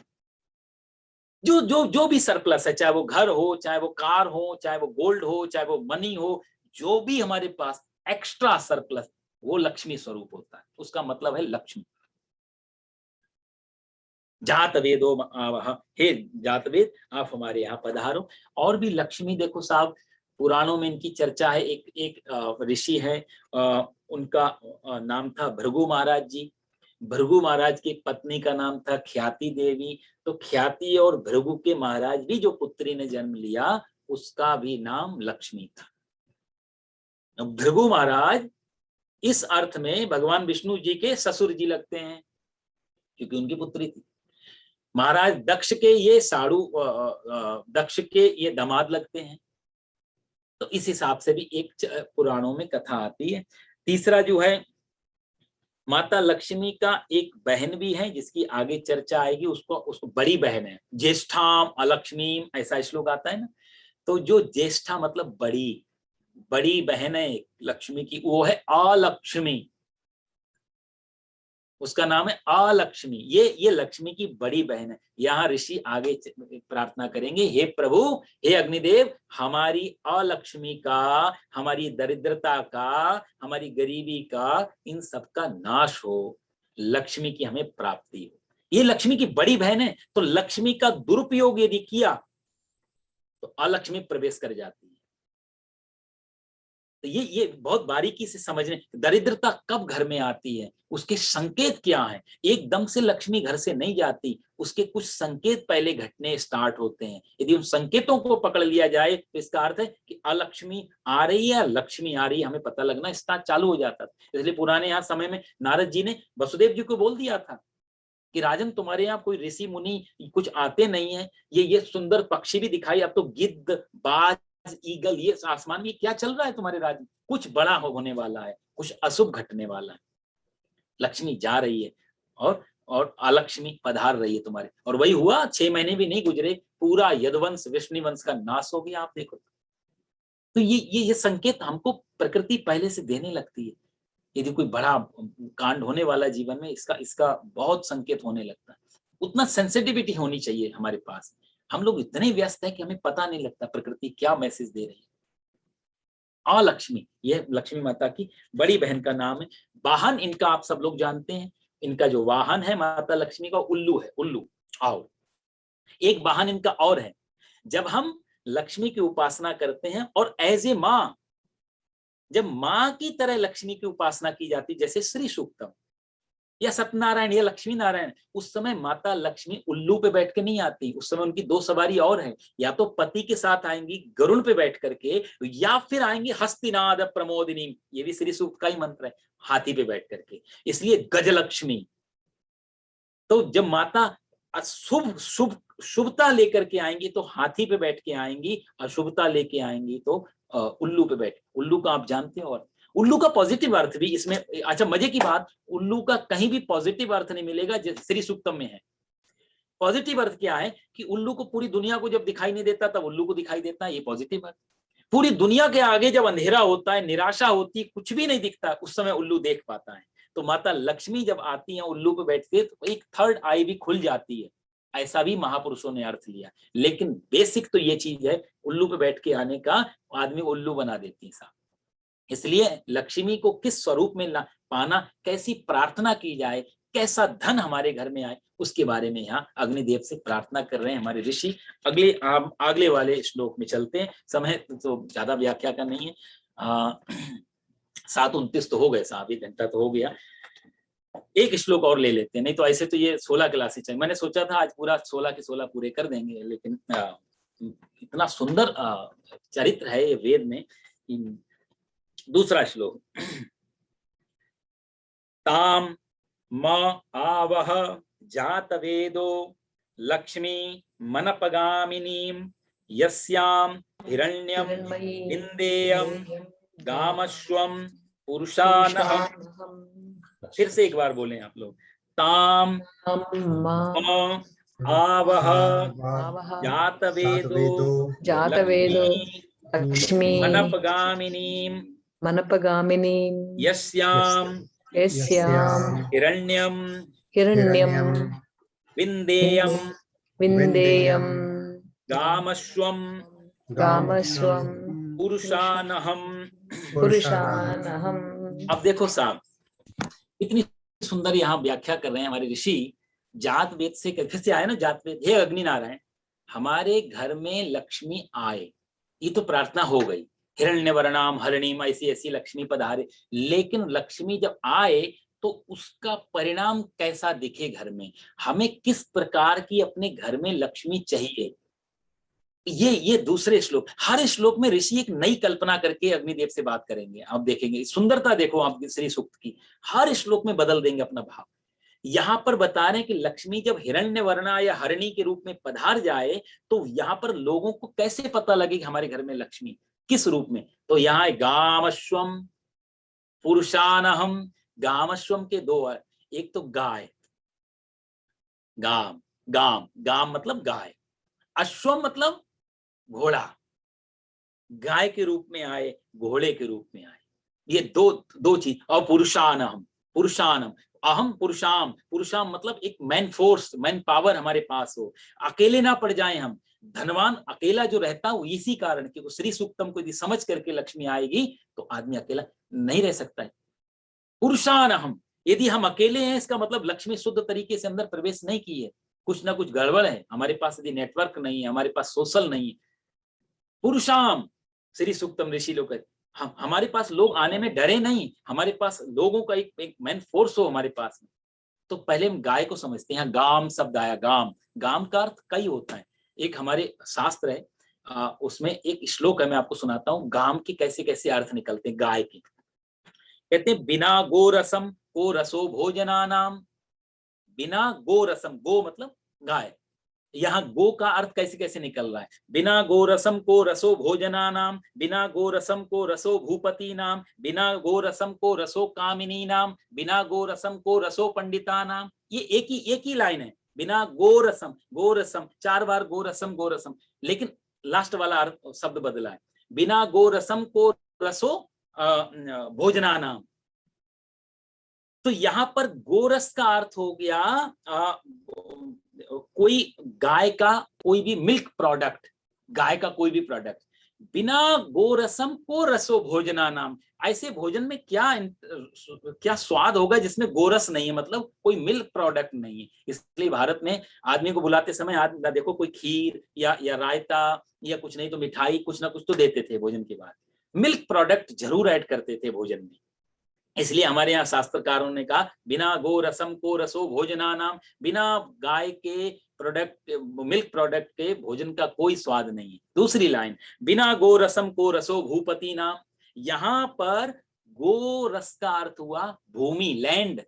जो भी सरप्लस है, चाहे वो घर हो, चाहे वो कार हो, चाहे वो गोल्ड हो, चाहे वो मनी हो, जो भी हमारे पास एक्स्ट्रा सरप्लस, वो लक्ष्मी स्वरूप होता है। उसका मतलब है लक्ष्मी। जात वेदो आवह, हे जात वेद आप हमारे यहाँ पधारो। और भी लक्ष्मी देखो साहब, पुराणों में इनकी चर्चा है। एक ऋषि है, उनका नाम था भृगु महाराज जी। भृगु महाराज की पत्नी का नाम था ख्याति देवी। तो ख्याति और भृगु के महाराज भी जो पुत्री ने जन्म लिया, उसका भी नाम लक्ष्मी था। भृगु महाराज इस अर्थ में भगवान विष्णु जी के ससुर जी लगते हैं, क्योंकि उनकी पुत्री थी। महाराज दक्ष के ये दक्ष के ये दामाद लगते हैं। तो इस हिसाब से भी एक पुराणों में कथा आती है। तीसरा जो है, माता लक्ष्मी का एक बहन भी है जिसकी आगे चर्चा आएगी, उसको बड़ी बहन है, ज्येष्ठाम अलक्ष्मी, ऐसा श्लोक आता है ना। तो जो ज्येष्ठा मतलब बड़ी बहन है लक्ष्मी की, वो है अलक्ष्मी, उसका नाम है अलक्ष्मी। ये लक्ष्मी की बड़ी बहन है। यहाँ ऋषि आगे प्रार्थना करेंगे, हे प्रभु, हे अग्निदेव, हमारी अलक्ष्मी का, हमारी दरिद्रता का, हमारी गरीबी का, इन सब का नाश हो, लक्ष्मी की हमें प्राप्ति हो। ये लक्ष्मी की बड़ी बहन है। तो लक्ष्मी का दुरुपयोग यदि किया तो अलक्ष्मी प्रवेश कर जाती है। तो ये बहुत बारीकी से समझने, दरिद्रता कब घर में आती है, उसके संकेत क्या हैं। एकदम से लक्ष्मी घर से नहीं जाती, उसके कुछ संकेत पहले घटने स्टार्ट होते हैं। यदि उन संकेतों को पकड़ लिया जाए तो इसका अर्थ है कि अलक्ष्मी आ रही है, लक्ष्मी आ रही है, हमें पता लगना स्टार्ट चालू हो जाता था। इसलिए पुराने यहाँ समय में नारद जी ने वसुदेव जी को बोल दिया था कि राजन, तुम्हारे यहाँ कोई ऋषि मुनि कुछ आते नहीं है, ये सुंदर पक्षी भी दिखाई, अब तो गिद्ध, बाज, ईगल, ये आसमान में क्या चल रहा है तुम्हारे राज्य में, कुछ बड़ा होने वाला है, कुछ अशुभ घटने वाला है, लक्ष्मी जा रही है और अलक्ष्मी पधार रही है तुम्हारे। और वही हुआ, 6 महीने भी नहीं गुजरे, पूरा यदुवंश विष्णु वंश का नाश हो गया। आप देखो तो ये संकेत हमको प्रकृति पहले से देने लगती है। यदि कोई बड़ा कांड होने वाला जीवन में, इसका बहुत संकेत होने लगता है। उतना सेंसिटिविटी होनी चाहिए हमारे पास। हम लोग इतने व्यस्त हैं कि हमें पता नहीं लगता प्रकृति क्या मैसेज दे रही है। अलक्ष्मी, यह लक्ष्मी माता की बड़ी बहन का नाम है। वाहन इनका आप सब लोग जानते हैं, इनका जो वाहन है माता लक्ष्मी का, उल्लू है, उल्लू। आओ, एक वाहन इनका और है। जब हम लक्ष्मी की उपासना करते हैं और एज ए माँ, जब माँ की तरह लक्ष्मी की उपासना की जाती, जैसे श्री सूक्तम या सत्यनारायण या लक्ष्मी नारायण, उस समय माता लक्ष्मी उल्लू पे बैठ के नहीं आती। उस समय उनकी 2 सवारी और है, या तो पति के साथ आएंगी गरुड़ पे बैठ करके, या फिर आएंगी हस्तिनाद प्रमोदिनी, ये भी श्री सूक्त का ही मंत्र है, हाथी पे बैठ करके, इसलिए गजलक्ष्मी। तो जब माता शुभ शुभ शुभता लेकर के आएंगी तो हाथी पे बैठ के आएंगी, अशुभता लेके आएंगी तो उल्लू पे बैठ। उल्लू का आप जानते हो, और उल्लू का पॉजिटिव अर्थ भी इसमें, अच्छा मजे की बात, उल्लू का कहीं भी पॉजिटिव अर्थ नहीं मिलेगा जैसे श्री सूक्तम में है। पॉजिटिव अर्थ क्या है कि उल्लू को पूरी दुनिया को जब दिखाई नहीं देता तब उल्लू को दिखाई देता है, ये पॉजिटिव अर्थ। पूरी दुनिया के आगे जब अंधेरा होता है, निराशा होती है, कुछ भी नहीं दिखता, उस समय उल्लू देख पाता है। तो माता लक्ष्मी जब आती है उल्लू पे बैठती है तो एक थर्ड आई भी खुल जाती है, ऐसा भी महापुरुषों ने अर्थ लिया। लेकिन बेसिक तो ये चीज है, उल्लू पे बैठ के आने का, आदमी उल्लू बना देती है साहब। इसलिए लक्ष्मी को किस स्वरूप में पाना, कैसी प्रार्थना की जाए, कैसा धन हमारे घर में आए, उसके बारे में यहाँ अग्निदेव से प्रार्थना कर रहे हैं हमारे ऋषि। अगले वाले श्लोक में चलते हैं, समय तो ज्यादा व्याख्या का नहीं है। 7:29 तो हो गए साहब, 1 घंटा तो हो गया। एक श्लोक और ले लेते हैं, नहीं तो ऐसे तो ये 16 क्लासेस चाहिए। मैंने सोचा था आज पूरा 16 के 16 पूरे कर देंगे, लेकिन इतना सुंदर चरित्र है ये वेद में। दूसरा श्लोक, ताम म आवह जातवेदो लक्ष्मी मनपगामिनीं यस्याम हिरण्यम विंदेयम गामश्वम पुरुषानः। फिर से एक बार बोलें आप लोग, ताम म आवह जातवेदो लक्ष्मी मनपगामिनीं यस्याम हिरण्यम विंदेयम गामश्वम पुरुषानहम। अब देखो साहब, इतनी सुंदर यहाँ व्याख्या कर रहे हैं हमारे ऋषि। जात वेद से फिर से आए ना, जात वेद, हे अग्नि नारायण, हमारे घर में लक्ष्मी आए, ये तो प्रार्थना हो गई, हिरण्य वर्णाम हरणीम, ऐसी ऐसी लक्ष्मी पधारे। लेकिन लक्ष्मी जब आए तो उसका परिणाम कैसा दिखे घर में, हमें किस प्रकार की अपने घर में लक्ष्मी चाहिए, ये दूसरे श्लोक। हर श्लोक में ऋषि एक नई कल्पना करके अग्निदेव से बात करेंगे। आप देखेंगे सुंदरता, देखो आप श्री सूक्त की, हर श्लोक में बदल देंगे अपना भाव। यहाँ पर बता रहे हैं कि लक्ष्मी जब हिरण्य वर्णा या हरिणी के रूप में पधार जाए तो यहाँ पर लोगों को कैसे पता लगे कि हमारे घर में लक्ष्मी किस रूप में। तो यहाँ है गामश्वम पुरुषानहम। गामश्वम के 2 अर्थ, एक तो गाय, गाम गाम गाम मतलब गाय, अश्वम मतलब घोड़ा, गाय के रूप में आए, घोड़े के रूप में आए, ये दो चीज। और पुरुषानहम, पुरुषानम, अहम पुरुषाम, पुरुषाम मतलब एक मैन फोर्स, मैन पावर हमारे पास हो, अकेले ना पड़ जाए हम। धनवान अकेला जो रहता है वो इसी कारण कि श्री सूक्तम को यदि समझ करके लक्ष्मी आएगी तो आदमी अकेला नहीं रह सकता है। पुरुषानहम, यदि हम अकेले हैं इसका मतलब लक्ष्मी शुद्ध तरीके से अंदर प्रवेश नहीं की है, कुछ ना कुछ गड़बड़ है हमारे पास, यदि नेटवर्क नहीं है, हमारे पास सोशल नहीं है। पुरुषाम, श्री सूक्तम ऋषि लोग हम हमारे पास लोग आने में डरे नहीं, हमारे पास लोगों का एक मैन फोर्स हो हमारे पास में। तो पहले हम गाय को समझते हैं। गाम शब्द आया, गाम, गाम का अर्थ कई होता है। एक हमारे शास्त्र है, उसमें एक श्लोक है, मैं आपको सुनाता हूँ, गाम के कैसे कैसे अर्थ निकलते हैं गाय के। कहते हैं बिना गो रसम को रसो भोजना नाम, बिना गो रसम, गो मतलब गाय, यहाँ गो का अर्थ कैसे कैसे निकल रहा है, बिना गो रसम को रसो भोजना नाम, बिना गो रसम को रसो भूपति नाम, बिना गो रसम को रसो कामिनी नाम, बिना गो रसम को रसो पंडिता नाम। ये एक ही लाइन है, बिना गो रसम 4 बार गो रसम, लेकिन लास्ट वाला अर्थ शब्द बदला है, बिना गो रसम को रसो भोजना नाम। तो यहां पर गोरस का अर्थ हो गया कोई गाय का कोई भी मिल्क प्रोडक्ट, गाय का कोई भी प्रोडक्ट। बिना गोरसम को रसो भोजना नाम, ऐसे भोजन में क्या स्वाद होगा जिसमें गोरस नहीं है, मतलब कोई मिल्क प्रोडक्ट नहीं है। इसलिए भारत में आदमी को बुलाते समय आदमी देखो कोई खीर या रायता या कुछ नहीं तो मिठाई, कुछ ना कुछ तो देते थे भोजन के बाद, मिल्क प्रोडक्ट जरूर ऐड करते थे भोजन में। इसलिए हमारे यहाँ शास्त्रकारों ने कहा बिना गो रसम को रसो भोजना नाम, बिना गाय के प्रोडक्ट, मिल्क प्रोडक्ट के भोजन का कोई स्वाद नहीं है। दूसरी लाइन, बिना गो रसम को रसो भूपति नाम, यहाँ पर गो रस का अर्थ हुआ भूमि, लैंड।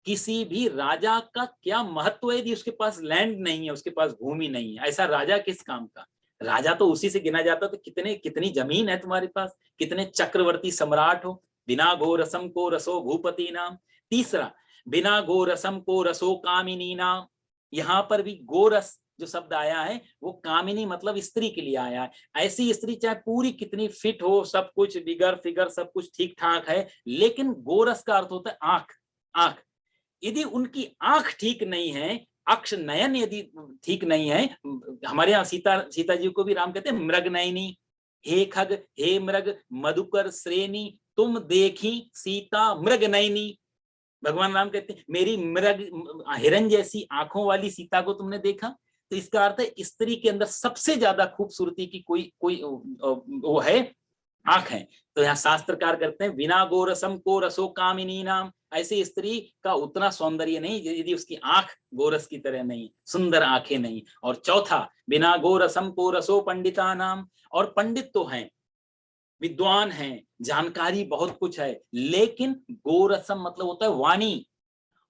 किसी भी राजा का क्या महत्व है यदि उसके पास लैंड नहीं है, उसके पास भूमि नहीं है, ऐसा राजा किस काम का। राजा तो उसी से गिना जाता, तो कितनी जमीन है तुम्हारे पास, कितने चक्रवर्ती सम्राट हो। बिना गो रसम को रसो भूपति नाम। तीसरा, बिना गो रसम को रसो कामिनी नाम, यहाँ पर भी गोरस जो शब्द आया है वो कामिनी मतलब स्त्री के लिए आया है। ऐसी स्त्री चाहे पूरी कितनी फिट हो, सब कुछ बिगर फिगर सब कुछ ठीक ठाक है, लेकिन गोरस का अर्थ होता है आंख, आंख। यदि उनकी आंख ठीक नहीं है, अक्ष नयन यदि ठीक नहीं है, हमारे यहाँ सीता जी को भी राम कहते हैं मृग नयनी, हे खग हे मृग मधुकर श्रेणी तुम देखी सीता मृग नयनी। भगवान राम कहते हैं मेरी मृग हिरन जैसी आंखों वाली सीता को तुमने देखा। तो इसका अर्थ है स्त्री के अंदर सबसे ज्यादा खूबसूरती की कोई वो है, आंख है। तो यहाँ शास्त्रकार करते हैं बिना गोरसम को रसो कामिनी नाम, ऐसी स्त्री का उतना सौंदर्य नहीं यदि उसकी आंख गोरस की तरह नहीं, सुंदर आंखें नहीं। और चौथा, बिना गोरसम को रसो पंडिता नाम, और पंडित तो हैं, विद्वान हैं, जानकारी बहुत कुछ है, लेकिन गोरसम मतलब होता है वाणी,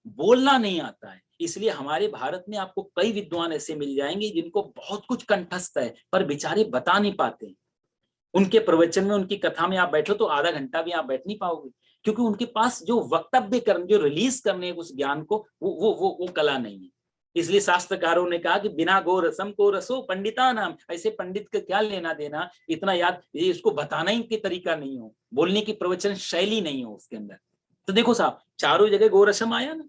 बोलना नहीं आता है। इसलिए हमारे भारत में आपको कई विद्वान ऐसे मिल जाएंगे जिनको बहुत कुछ कंठस्थ है पर बेचारे बता नहीं पाते। उनके प्रवचन में, उनकी कथा में आप बैठो तो आधा घंटा भी आप बैठ नहीं पाओगे, क्योंकि उनके पास जो वक्तव्य करने, जो रिलीज करने उस ज्ञान को, वो कला नहीं है। इसलिए शास्त्रकारों ने कहा कि बिना गो रसम को रसो पंडिता नाम, ऐसे पंडित का क्या लेना देना, इतना याद, ये इसको बताना ही के तरीका नहीं हो, बोलने की प्रवचन शैली नहीं हो उसके अंदर। तो देखो साहब, चारों जगह गो रसम आया ना,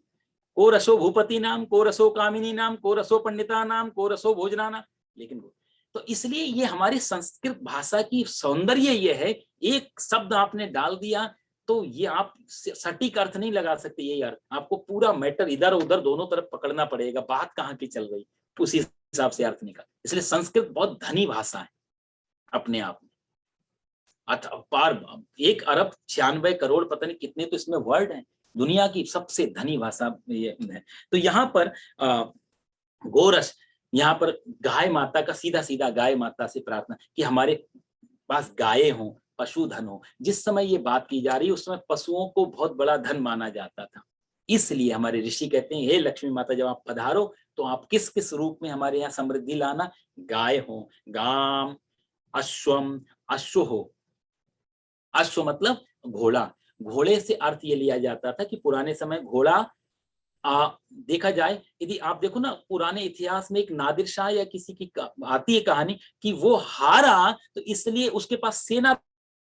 को रसो भूपति नाम, को रसो कामिनी नाम, को रसो पंडिता नाम, को रसो भोजना नाम, लेकिन तो इसलिए ये हमारी संस्कृत भाषा की सौंदर्य ये है, एक शब्द आपने डाल दिया तो ये आप सटीक अर्थ नहीं लगा सकते, यही अर्थ आपको पूरा मैटर इधर उधर दोनों तरफ पकड़ना पड़ेगा, बात कहाँ की चल रही, उसी हिसाब से अर्थ निकाल। इसलिए संस्कृत बहुत धनी भाषा है अपने आप में, पार 1 अरब 96 करोड़ पता नहीं कितने तो इसमें वर्ड हैं, दुनिया की सबसे धनी भाषा ये है। तो यहाँ पर गोरस, यहाँ पर गाय माता का सीधा गाय माता से प्रार्थना कि हमारे पास गायें हों, पशुधन हो। जिस समय ये बात की जा रही है उस समय पशुओं को बहुत बड़ा धन माना जाता था, इसलिए हमारे ऋषि कहते हैं हे लक्ष्मी माता जब आप पधारो तो आप किस किस रूप में हमारे यहाँ समृद्धि लाना, गाय हो, गाम, अश्वम, अश्व हो, अश्व मतलब घोड़ा, घोड़े से अर्थ ये लिया जाता था कि पुराने समय घोड़ा देखा जाए, यदि आप देखो ना पुराने इतिहास में एक नादिर शाह या किसी की आती है कहानी कि वो हारा तो इसलिए उसके पास सेना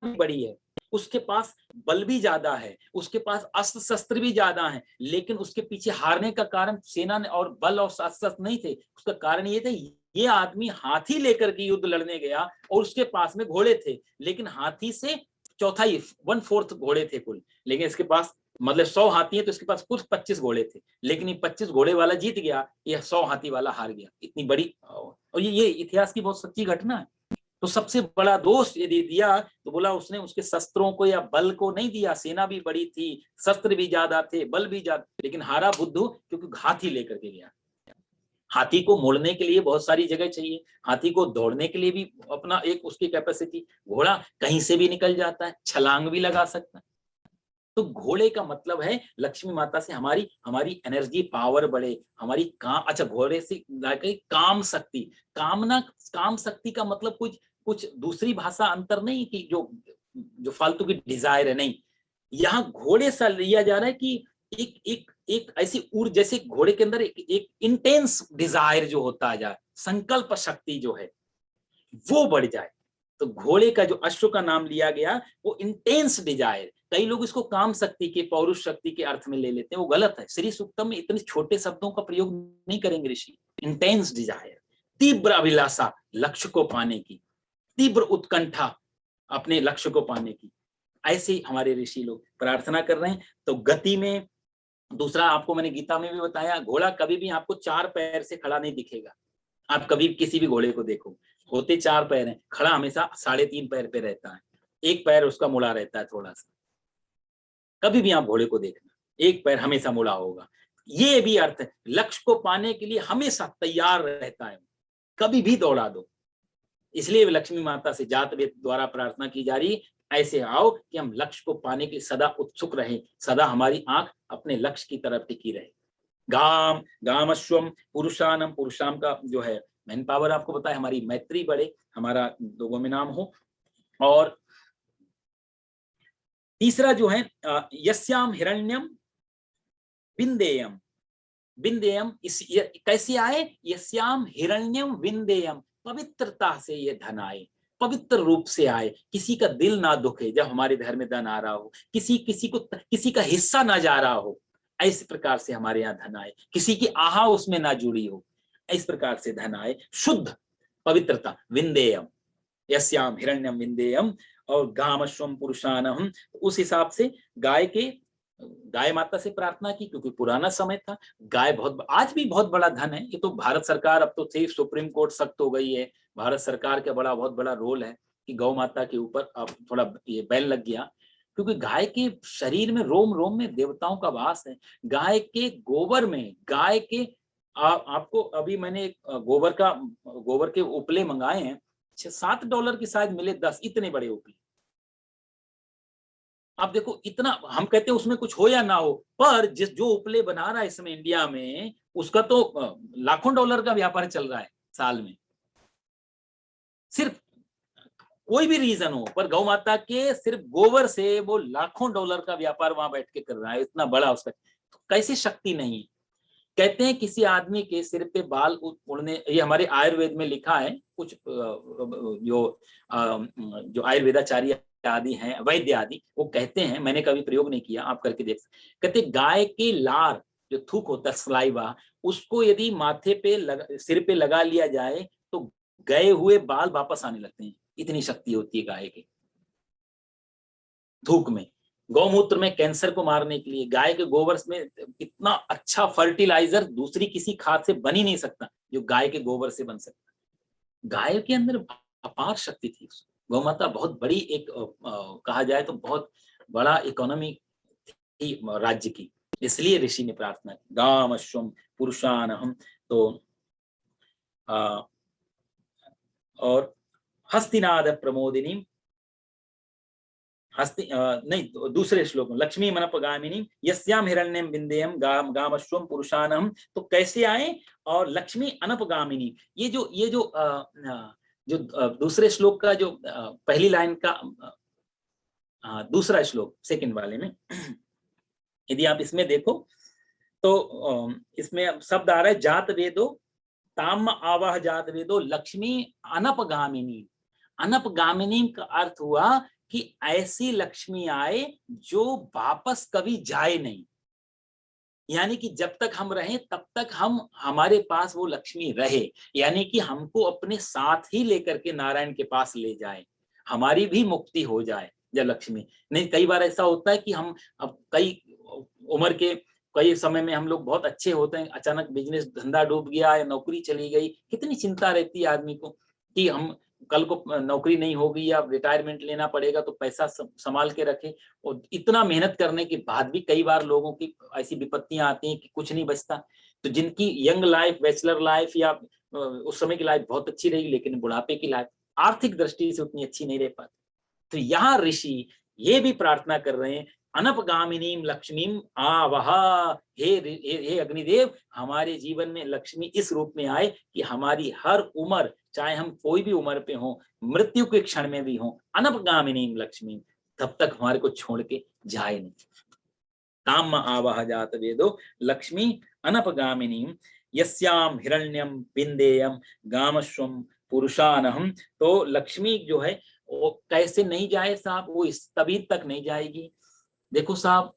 भी बड़ी है, उसके पास बल भी ज्यादा है, उसके पास अस्त्र शस्त्र भी ज्यादा है, लेकिन उसके पीछे हारने का कारण सेना ने और बल और अस्त्र शस्त्र नहीं थे, उसका कारण ये था ये आदमी हाथी लेकर के युद्ध लड़ने गया और उसके पास में घोड़े थे, लेकिन हाथी से चौथाई 1/4 घोड़े थे कुल, लेकिन इसके पास मतलब 100 हाथी है तो इसके पास कुछ 25 घोड़े थे, लेकिन ये 25 घोड़े वाला जीत गया, ये 100 हाथी वाला हार गया। इतनी बड़ी, और ये इतिहास की बहुत सच्ची घटना है। तो सबसे बड़ा दोष यदि दिया तो बोला उसने उसके शस्त्रों को या बल को नहीं दिया, सेना भी बड़ी थी, शस्त्र भी ज्यादा थे, बल भी ज्यादा, लेकिन हारा बुद्धू क्योंकि हाथी लेकर के गया। हाथी को मोड़ने के लिए बहुत सारी जगह चाहिए, हाथी को दौड़ने के लिए भी अपना एक उसकी कैपेसिटी, घोड़ा कहीं से भी निकल जाता है, छलांग भी लगा सकता है। तो घोड़े का मतलब है लक्ष्मी माता से हमारी हमारी एनर्जी पावर बढ़े, हमारी काम, अच्छा घोड़े से काम शक्ति, कामना, काम शक्ति का मतलब कुछ कुछ दूसरी भाषा अंतर नहीं कि जो जो फालतू की डिजायर है, नहीं, यहाँ घोड़े सा लिया जा रहा है कि एक एक एक ऐसी ऊर्जा, जैसे घोड़े के अंदर एक इंटेंस डिजायर जो होता जाए, संकल्प शक्ति जो है वो बढ़ जाए। तो घोड़े का जो अश्व का नाम लिया गया वो इंटेंस डिजायर, कई लोग इसको काम शक्ति के, पौरुष शक्ति के अर्थ में ले लेते हैं, वो गलत है। श्री सूक्तम में इतने छोटे शब्दों का प्रयोग नहीं करेंगे ऋषि। इंटेंस डिजायर, तीव्र अभिलाषा लक्ष्य को पाने की, तीव्र उत्कंठा अपने लक्ष्य को पाने की, ऐसे हमारे ऋषि लोग प्रार्थना कर रहे हैं। तो गति में दूसरा आपको मैंने गीता में भी बताया, घोड़ा कभी भी आपको 4 पैर से खड़ा नहीं दिखेगा। आप कभी किसी भी घोड़े को देखो, होते 4 पैर हैं, खड़ा हमेशा 3.5 पैर पे रहता है, एक पैर उसका मुड़ा रहता है थोड़ा सा। कभी भी आप घोड़े को देखना, एक पैर हमेशा मुड़ा होगा। ये भी अर्थ है, लक्ष्य को पाने के लिए हमेशा तैयार रहता है, कभी भी दौड़ा दो। इसलिए लक्ष्मी माता से जात वेद द्वारा प्रार्थना की जा रही है, ऐसे आओ कि हम लक्ष्य को पाने के लिए सदा उत्सुक रहें, सदा हमारी आंख अपने लक्ष्य की तरफ टिकी रहे। गाम, गामश्वम, पुरुषानम, पुरुषाम का जो है मैन पावर आपको बताया, हमारी मैत्री बढ़े, हमारा लोगों में नाम हो। और तीसरा जो है यस्याम हिरण्यम विंदेयम, विंदेयम इस कैसे आए, यस्याम हिरण्यम विंदेयम, पवित्रता से ये धन आए, पवित्र रूप से आए, किसी का दिल ना दुखे जब हमारे घर में धन आ रहा हो, किसी का हिस्सा ना जा रहा हो, इस प्रकार से हमारे यहाँ धन आए, किसी की आहा उसमें ना जुड़ी हो, इस प्रकार से धन आए, शुद्ध पवित्रता। विंदेयम, यस्याम हिरण्यम विंदेयम, और गामश्वम पुरुषानहम, उस हिसाब से गाय माता से प्रार्थना की, क्योंकि पुराना समय था, गाय बहुत, आज भी बहुत बड़ा धन है। ये तो भारत सरकार, अब तो थे सुप्रीम कोर्ट सख्त हो गई है, भारत सरकार का बहुत बड़ा रोल है कि गौ माता के ऊपर अब थोड़ा ये बैन लग गया, क्योंकि गाय के शरीर में, रोम रोम में देवताओं का वास है। गाय के गोबर में, गाय के आपको अभी मैंने गोबर के उपले मंगाए हैं, $7 की शायद मिले 10, इतने बड़े उपले। आप देखो इतना, हम कहते हैं उसमें कुछ हो या ना हो, पर जो उपले बना रहा है इसमें इंडिया में, उसका तो लाखों डॉलर का व्यापार चल रहा है साल में। सिर्फ कोई भी रीजन हो, पर गौ माता के सिर्फ गोबर से वो लाखों डॉलर का व्यापार वहां बैठ के कर रहा है, इतना बड़ा उसका, तो कैसी शक्ति नहीं। कहते हैं किसी आदमी के सिर पे बाल उड़ने, ये हमारे आयुर्वेद में लिखा है, कुछ जो आयुर्वेदाचार्य आदि हैं, वैद्य आदि, वो कहते हैं, मैंने कभी प्रयोग नहीं किया, आप करके देख सकते, कहते गाय के लार जो थूक होता है, सलाइवा, उसको यदि माथे पे सिर पे लगा लिया जाए तो गए हुए बाल वापस आने लगते हैं, इतनी शक्ति होती है गाय के थूक में। गौमूत्र में कैंसर को मारने के लिए, गाय के गोबर में इतना अच्छा फर्टिलाइजर दूसरी किसी खाद से बन ही नहीं सकता जो गाय के गोबर से बन सकता। गाय के अंदर अपार शक्ति थी। गौ माता बहुत बड़ी एक कहा जाए तो बहुत बड़ा इकोनॉमी थी राज्य की, इसलिए ऋषि ने प्रार्थना की, गाम अश्वम पुरुषानहम। तो और हस्तिनाद प्रमोदिनी, नहीं, दूसरे श्लोक में लक्ष्मी मनपगामिनी यस्याम हिरण्यम विंदेयम गामश्वम पुरुषानहम, तो कैसे आए, और लक्ष्मी अनपगामिनी, ये जो दूसरे श्लोक का जो पहली लाइन का दूसरा श्लोक सेकंड वाले में, यदि आप इसमें देखो तो इसमें शब्द आ रहा है जात वेदो ताम आवाह जात वेदो लक्ष्मी अनपगामिनी। अनपगामिनी का अर्थ हुआ कि ऐसी लक्ष्मी आए जो वापस कभी जाए नहीं, यानी कि जब तक हम रहें तब तक हमारे पास वो लक्ष्मी रहे, यानी कि हमको अपने साथ ही लेकर के नारायण के पास ले जाए, हमारी भी मुक्ति हो जाए जब लक्ष्मी। नहीं, कई बार ऐसा होता है कि हम अब कई उम्र के कई समय में हम लोग बहुत अच्छे होते हैं, अचानक बिजनेस धंधा डूब गया या नौकरी चली गई, कितनी चिंता रहती है आदमी को कि हम कल को नौकरी नहीं होगी या रिटायरमेंट लेना पड़ेगा तो पैसा संभाल के रखे। और इतना मेहनत करने के बाद भी कई बार लोगों की ऐसी विपत्तियां आती हैं कि कुछ नहीं बचता। तो जिनकी यंग लाइफ, बैचलर लाइफ या उस समय की लाइफ बहुत अच्छी रही, लेकिन बुढ़ापे की लाइफ आर्थिक दृष्टि से उतनी अच्छी नहीं रह पाती। तो यहाँ ऋषि ये भी प्रार्थना कर रहे हैं, अनपगामिनीम लक्ष्मीम आवहा, हे अग्निदेव, हमारे जीवन में लक्ष्मी इस रूप में आए कि हमारी हर उम्र, चाहे हम कोई भी उम्र पे हो, मृत्यु के क्षण में भी हो, अनपगामिनीम लक्ष्मी, तब तक हमारे को छोड़ के जाए नहीं। ताम आवह जात वेदो लक्ष्मी अनपगामिनीम यस्याम हिरण्यम बिंदेयम गामस्वम पुरुषानहम। तो लक्ष्मी जो है वो कैसे नहीं जाए साहब, वो इस तभी तक नहीं जाएगी। देखो साहब,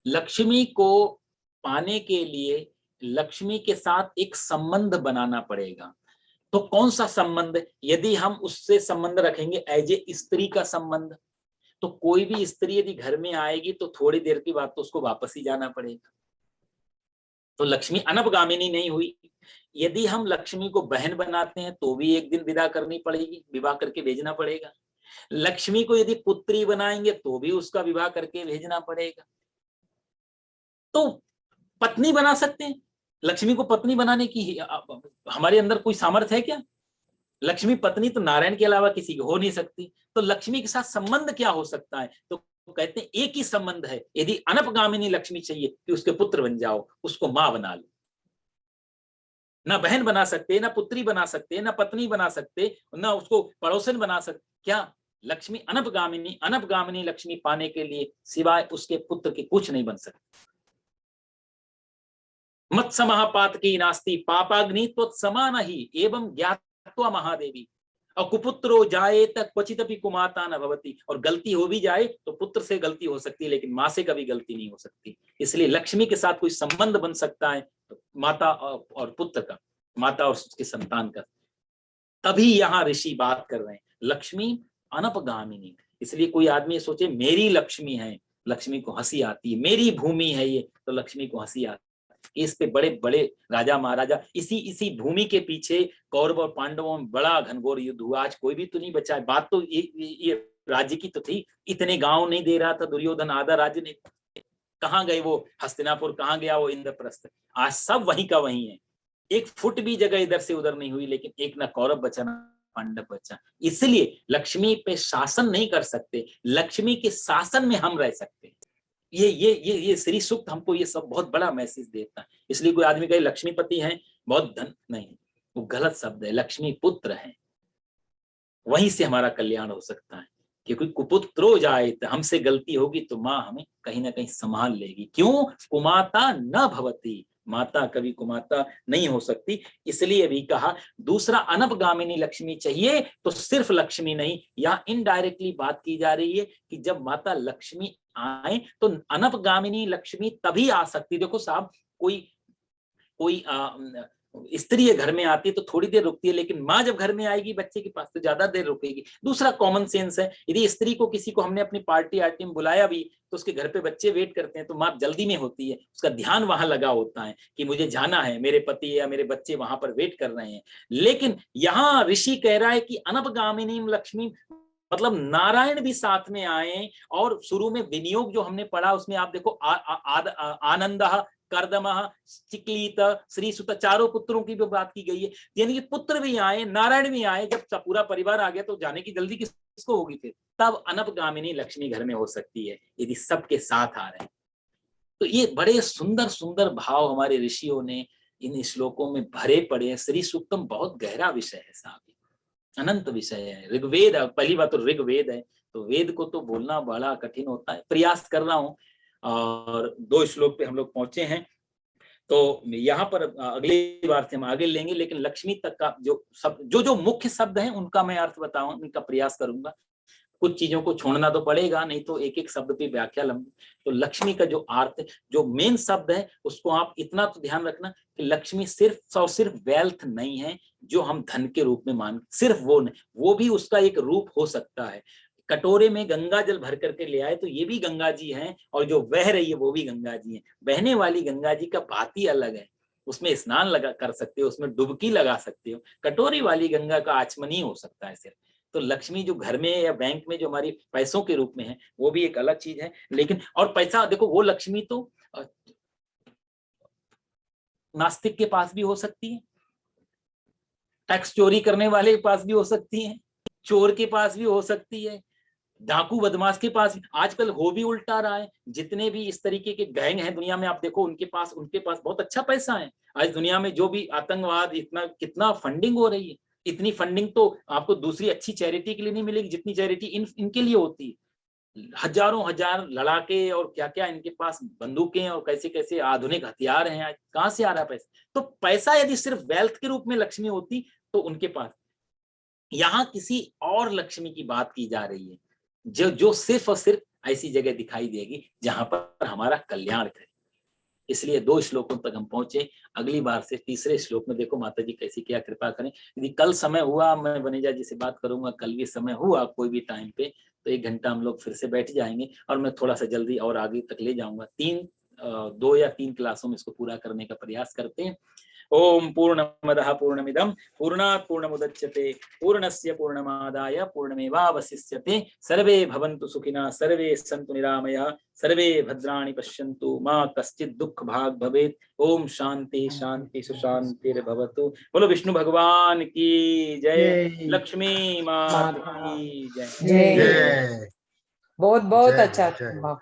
लक्ष्मी को पाने के लिए लक्ष्मी के साथ एक संबंध बनाना पड़ेगा। तो कौन सा संबंध? यदि हम उससे संबंध रखेंगे एज ए स्त्री का संबंध, तो कोई भी स्त्री यदि घर में आएगी तो थोड़ी देर की बात तो उसको वापस ही जाना पड़ेगा। तो लक्ष्मी अनपगामिनी नहीं हुई। यदि हम लक्ष्मी को बहन बनाते हैं तो भी एक दिन विदा करनी पड़ेगी, विवाह करके भेजना पड़ेगा। लक्ष्मी को यदि पुत्री बनाएंगे तो भी उसका विवाह करके भेजना पड़ेगा। तो पत्नी बना सकते हैं, लक्ष्मी को पत्नी बनाने की हमारे अंदर कोई सामर्थ्य है क्या? लक्ष्मी पत्नी तो नारायण के अलावा किसी की हो नहीं सकती। तो लक्ष्मी के साथ संबंध क्या हो सकता है? तो कहते हैं एक ही संबंध है, यदि अनपगामिनी लक्ष्मी चाहिए कि उसके पुत्र बन जाओ, उसको मां बना लो। ना बहन बना सकते, ना पुत्री बना सकते, ना पत्नी बना सकते, ना उसको पड़ोसन बना सकते। क्या लक्ष्मी अनपगामिनी लक्ष्मी पाने के लिए सिवाय उसके पुत्र के कुछ नहीं बन सकते। मत्स्य महापातकी नास्ति पापाग्नि त्वत्समान ही एवं ज्ञात्वा महादेवी। और कुपुत्रो जायेत क्वचित अपि कुमाता न भवति। और गलती हो भी जाए तो पुत्र से गलती हो सकती है, लेकिन मां से कभी गलती नहीं हो सकती। इसलिए लक्ष्मी के साथ कोई संबंध बन सकता है तो माता और पुत्र का, माता और उसके संतान का। तभी यहाँ ऋषि बात कर रहे हैं लक्ष्मी अनपगामिनी। इसलिए कोई आदमी सोचे मेरी लक्ष्मी है, लक्ष्मी को हंसी आती है, मेरी भूमि है ये, तो लक्ष्मी को हंसी आती है। इस पे बड़े बड़े राजा महाराजा, इसी भूमि के पीछे कौरव और पांडवों में बड़ा घनघोर युद्ध हुआ। आज कोई भी तो नहीं बचा है। बात तो ये राज्य की तो थी, इतने गांव नहीं दे रहा था दुर्योधन, आधा राज्य ने। कहाँ गए वो हस्तिनापुर, कहाँ गया वो इंद्रप्रस्थ? आज सब वहीं का वहीं है। एक फुट भी जगह इधर से उधर नहीं हुई, लेकिन एक ना कौरव बचा ना पांडव बचा। इसलिए लक्ष्मी पे शासन नहीं कर सकते, लक्ष्मी के शासन में हम रह सकते हैं। ये श्री सूक्त हमको ये सब बहुत बड़ा मैसेज देता है। इसलिए कोई आदमी कहे लक्ष्मीपति हैं, बहुत धन, नहीं, वो गलत शब्द है। लक्ष्मी पुत्र है, वहीं से हमारा कल्याण हो सकता है। क्योंकि कुपुत्रो जाए, हमसे गलती होगी तो माँ हमें कहीं ना कहीं संभाल लेगी। क्यों? कुमाता न भवती, माता कभी कुमाता नहीं हो सकती। इसलिए भी कहा। दूसरा, अनपगामिनी लक्ष्मी चाहिए तो सिर्फ लक्ष्मी नहीं, यहाँ इनडायरेक्टली बात की जा रही है कि जब माता लक्ष्मी आए तो अनपगामिनी लक्ष्मी तभी आ सकती। देखो साहब, कोई स्त्री घर में आती है तो थोड़ी देर रुकती है, लेकिन माँ जब घर में आएगी बच्चे के पास तो ज्यादा देर रुकेगी। दूसरा कॉमन सेंस है, यदि स्त्री को किसी को हमने अपनी पार्टी आर्टी में बुलाया भी तो उसके घर पे बच्चे वेट करते हैं तो माँ जल्दी में होती है, उसका ध्यान वहां लगा होता है कि मुझे जाना है, मेरे पति या मेरे बच्चे वहां पर वेट कर रहे हैं। लेकिन यहाँ ऋषि कह रहा है कि अनपगामिनी लक्ष्मी मतलब नारायण भी साथ में आए। और शुरू में विनियोग जो हमने पढ़ा उसमें आप देखो आनंद, कर्दम, चिकलित, श्री सुत, चारों पुत्रों की भी बात की गई है। यानी कि पुत्र भी आए, नारायण भी आए। जब पूरा परिवार आ गया तो जाने की जल्दी किसको होगी? फिर तब अनपगामिनी लक्ष्मी घर में हो सकती है यदि सबके साथ आ रहे हैं। तो ये बड़े सुंदर सुंदर भाव हमारे ऋषियों ने इन श्लोकों में भरे पड़े हैं। श्री सूक्तम बहुत गहरा विषय है साहब, अनंत विषय है। ऋग्वेद, पहली बात तो ऋग्वेद है, तो वेद को तो बोलना बड़ा कठिन होता है। प्रयास कर रहा हूं और 2 श्लोक पे हम लोग पहुंचे हैं। तो यहाँ पर अगली बार से हम आगे लेंगे, लेकिन लक्ष्मी तक का जो मुख्य शब्द हैं उनका मैं अर्थ बताऊं, उनका प्रयास करूंगा। कुछ चीजों को छोड़ना तो पड़ेगा, नहीं तो एक एक शब्द पे व्याख्या लंबी। तो लक्ष्मी का जो अर्थ, जो मेन शब्द है, उसको आप इतना तो ध्यान रखना कि लक्ष्मी सिर्फ वेल्थ नहीं है जो हम धन के रूप में मान, सिर्फ वो नहीं, वो भी उसका एक रूप हो सकता है। कटोरे में गंगा जल भर करके ले आए तो ये भी गंगा जी हैं, और जो बह रही है वो भी गंगा जी है। बहने वाली गंगा जी का बात ही अलग है। उसमें स्नान लगा कर सकते हो, उसमें डुबकी लगा सकते हो। कटोरी वाली गंगा का आचमनी हो सकता है सिर्फ। तो लक्ष्मी जो घर में या बैंक में जो हमारी पैसों के रूप में है, वो भी एक अलग चीज है। लेकिन और पैसा देखो, वो लक्ष्मी तो नास्तिक के पास भी हो सकती है, टैक्स चोरी करने वाले के पास भी हो सकती है, चोर के पास भी हो सकती है, डाकू बदमाश के पास। आजकल हो भी उल्टा रहा है। जितने भी इस तरीके के गैंग हैं दुनिया में, आप देखो उनके पास बहुत अच्छा पैसा है। आज दुनिया में जो भी आतंकवाद, इतना कितना फंडिंग हो रही है, इतनी फंडिंग तो आपको दूसरी अच्छी चैरिटी के लिए नहीं मिलेगी जितनी चैरिटी इनके लिए होती है। हजारों हजार लड़ाके और क्या क्या इनके पास बंदूकें और कैसे कैसे आधुनिक हथियार हैं। आज कहां से आ रहा है पैसा? तो पैसा यदि सिर्फ वेल्थ के रूप में लक्ष्मी होती तो उनके पास। यहां किसी और लक्ष्मी की बात की जा रही है जो सिर्फ और सिर्फ ऐसी जगह दिखाई देगी जहां पर हमारा कल्याण करे। इसलिए 2 श्लोकों तक हम पहुंचे। अगली बार से तीसरे श्लोक में देखो माता जी कैसी क्या कृपा करें। यदि कल समय हुआ, मैं वनेजा जी से बात करूंगा, कल भी समय हुआ कोई भी टाइम पे, तो 1 घंटा हम लोग फिर से बैठ जाएंगे और मैं थोड़ा सा जल्दी और आगे तक ले जाऊंगा। 2 या 3 क्लासों में इसको पूरा करने का प्रयास करते हैं। ओम पूर्णमदः पूर्णमिदं पूर्णात् पूर्णमुदच्यते पूर्णस्य पूर्णमादाय पूर्णमेवावशिष्यते। सर्वे भवन्तु सुखिनः, सर्वे सन्तु निरामयाः, सर्वे भद्राणि पश्यन्तु, मा कश्चित् दुःख भाग् भवेत्। ओम शांति शांति सुशांतिर्भवतु। बोलो विष्णु भगवान की जय, लक्ष्मी माता की जय। जय। जय बहुत बहुत जय अच्छा जय। था।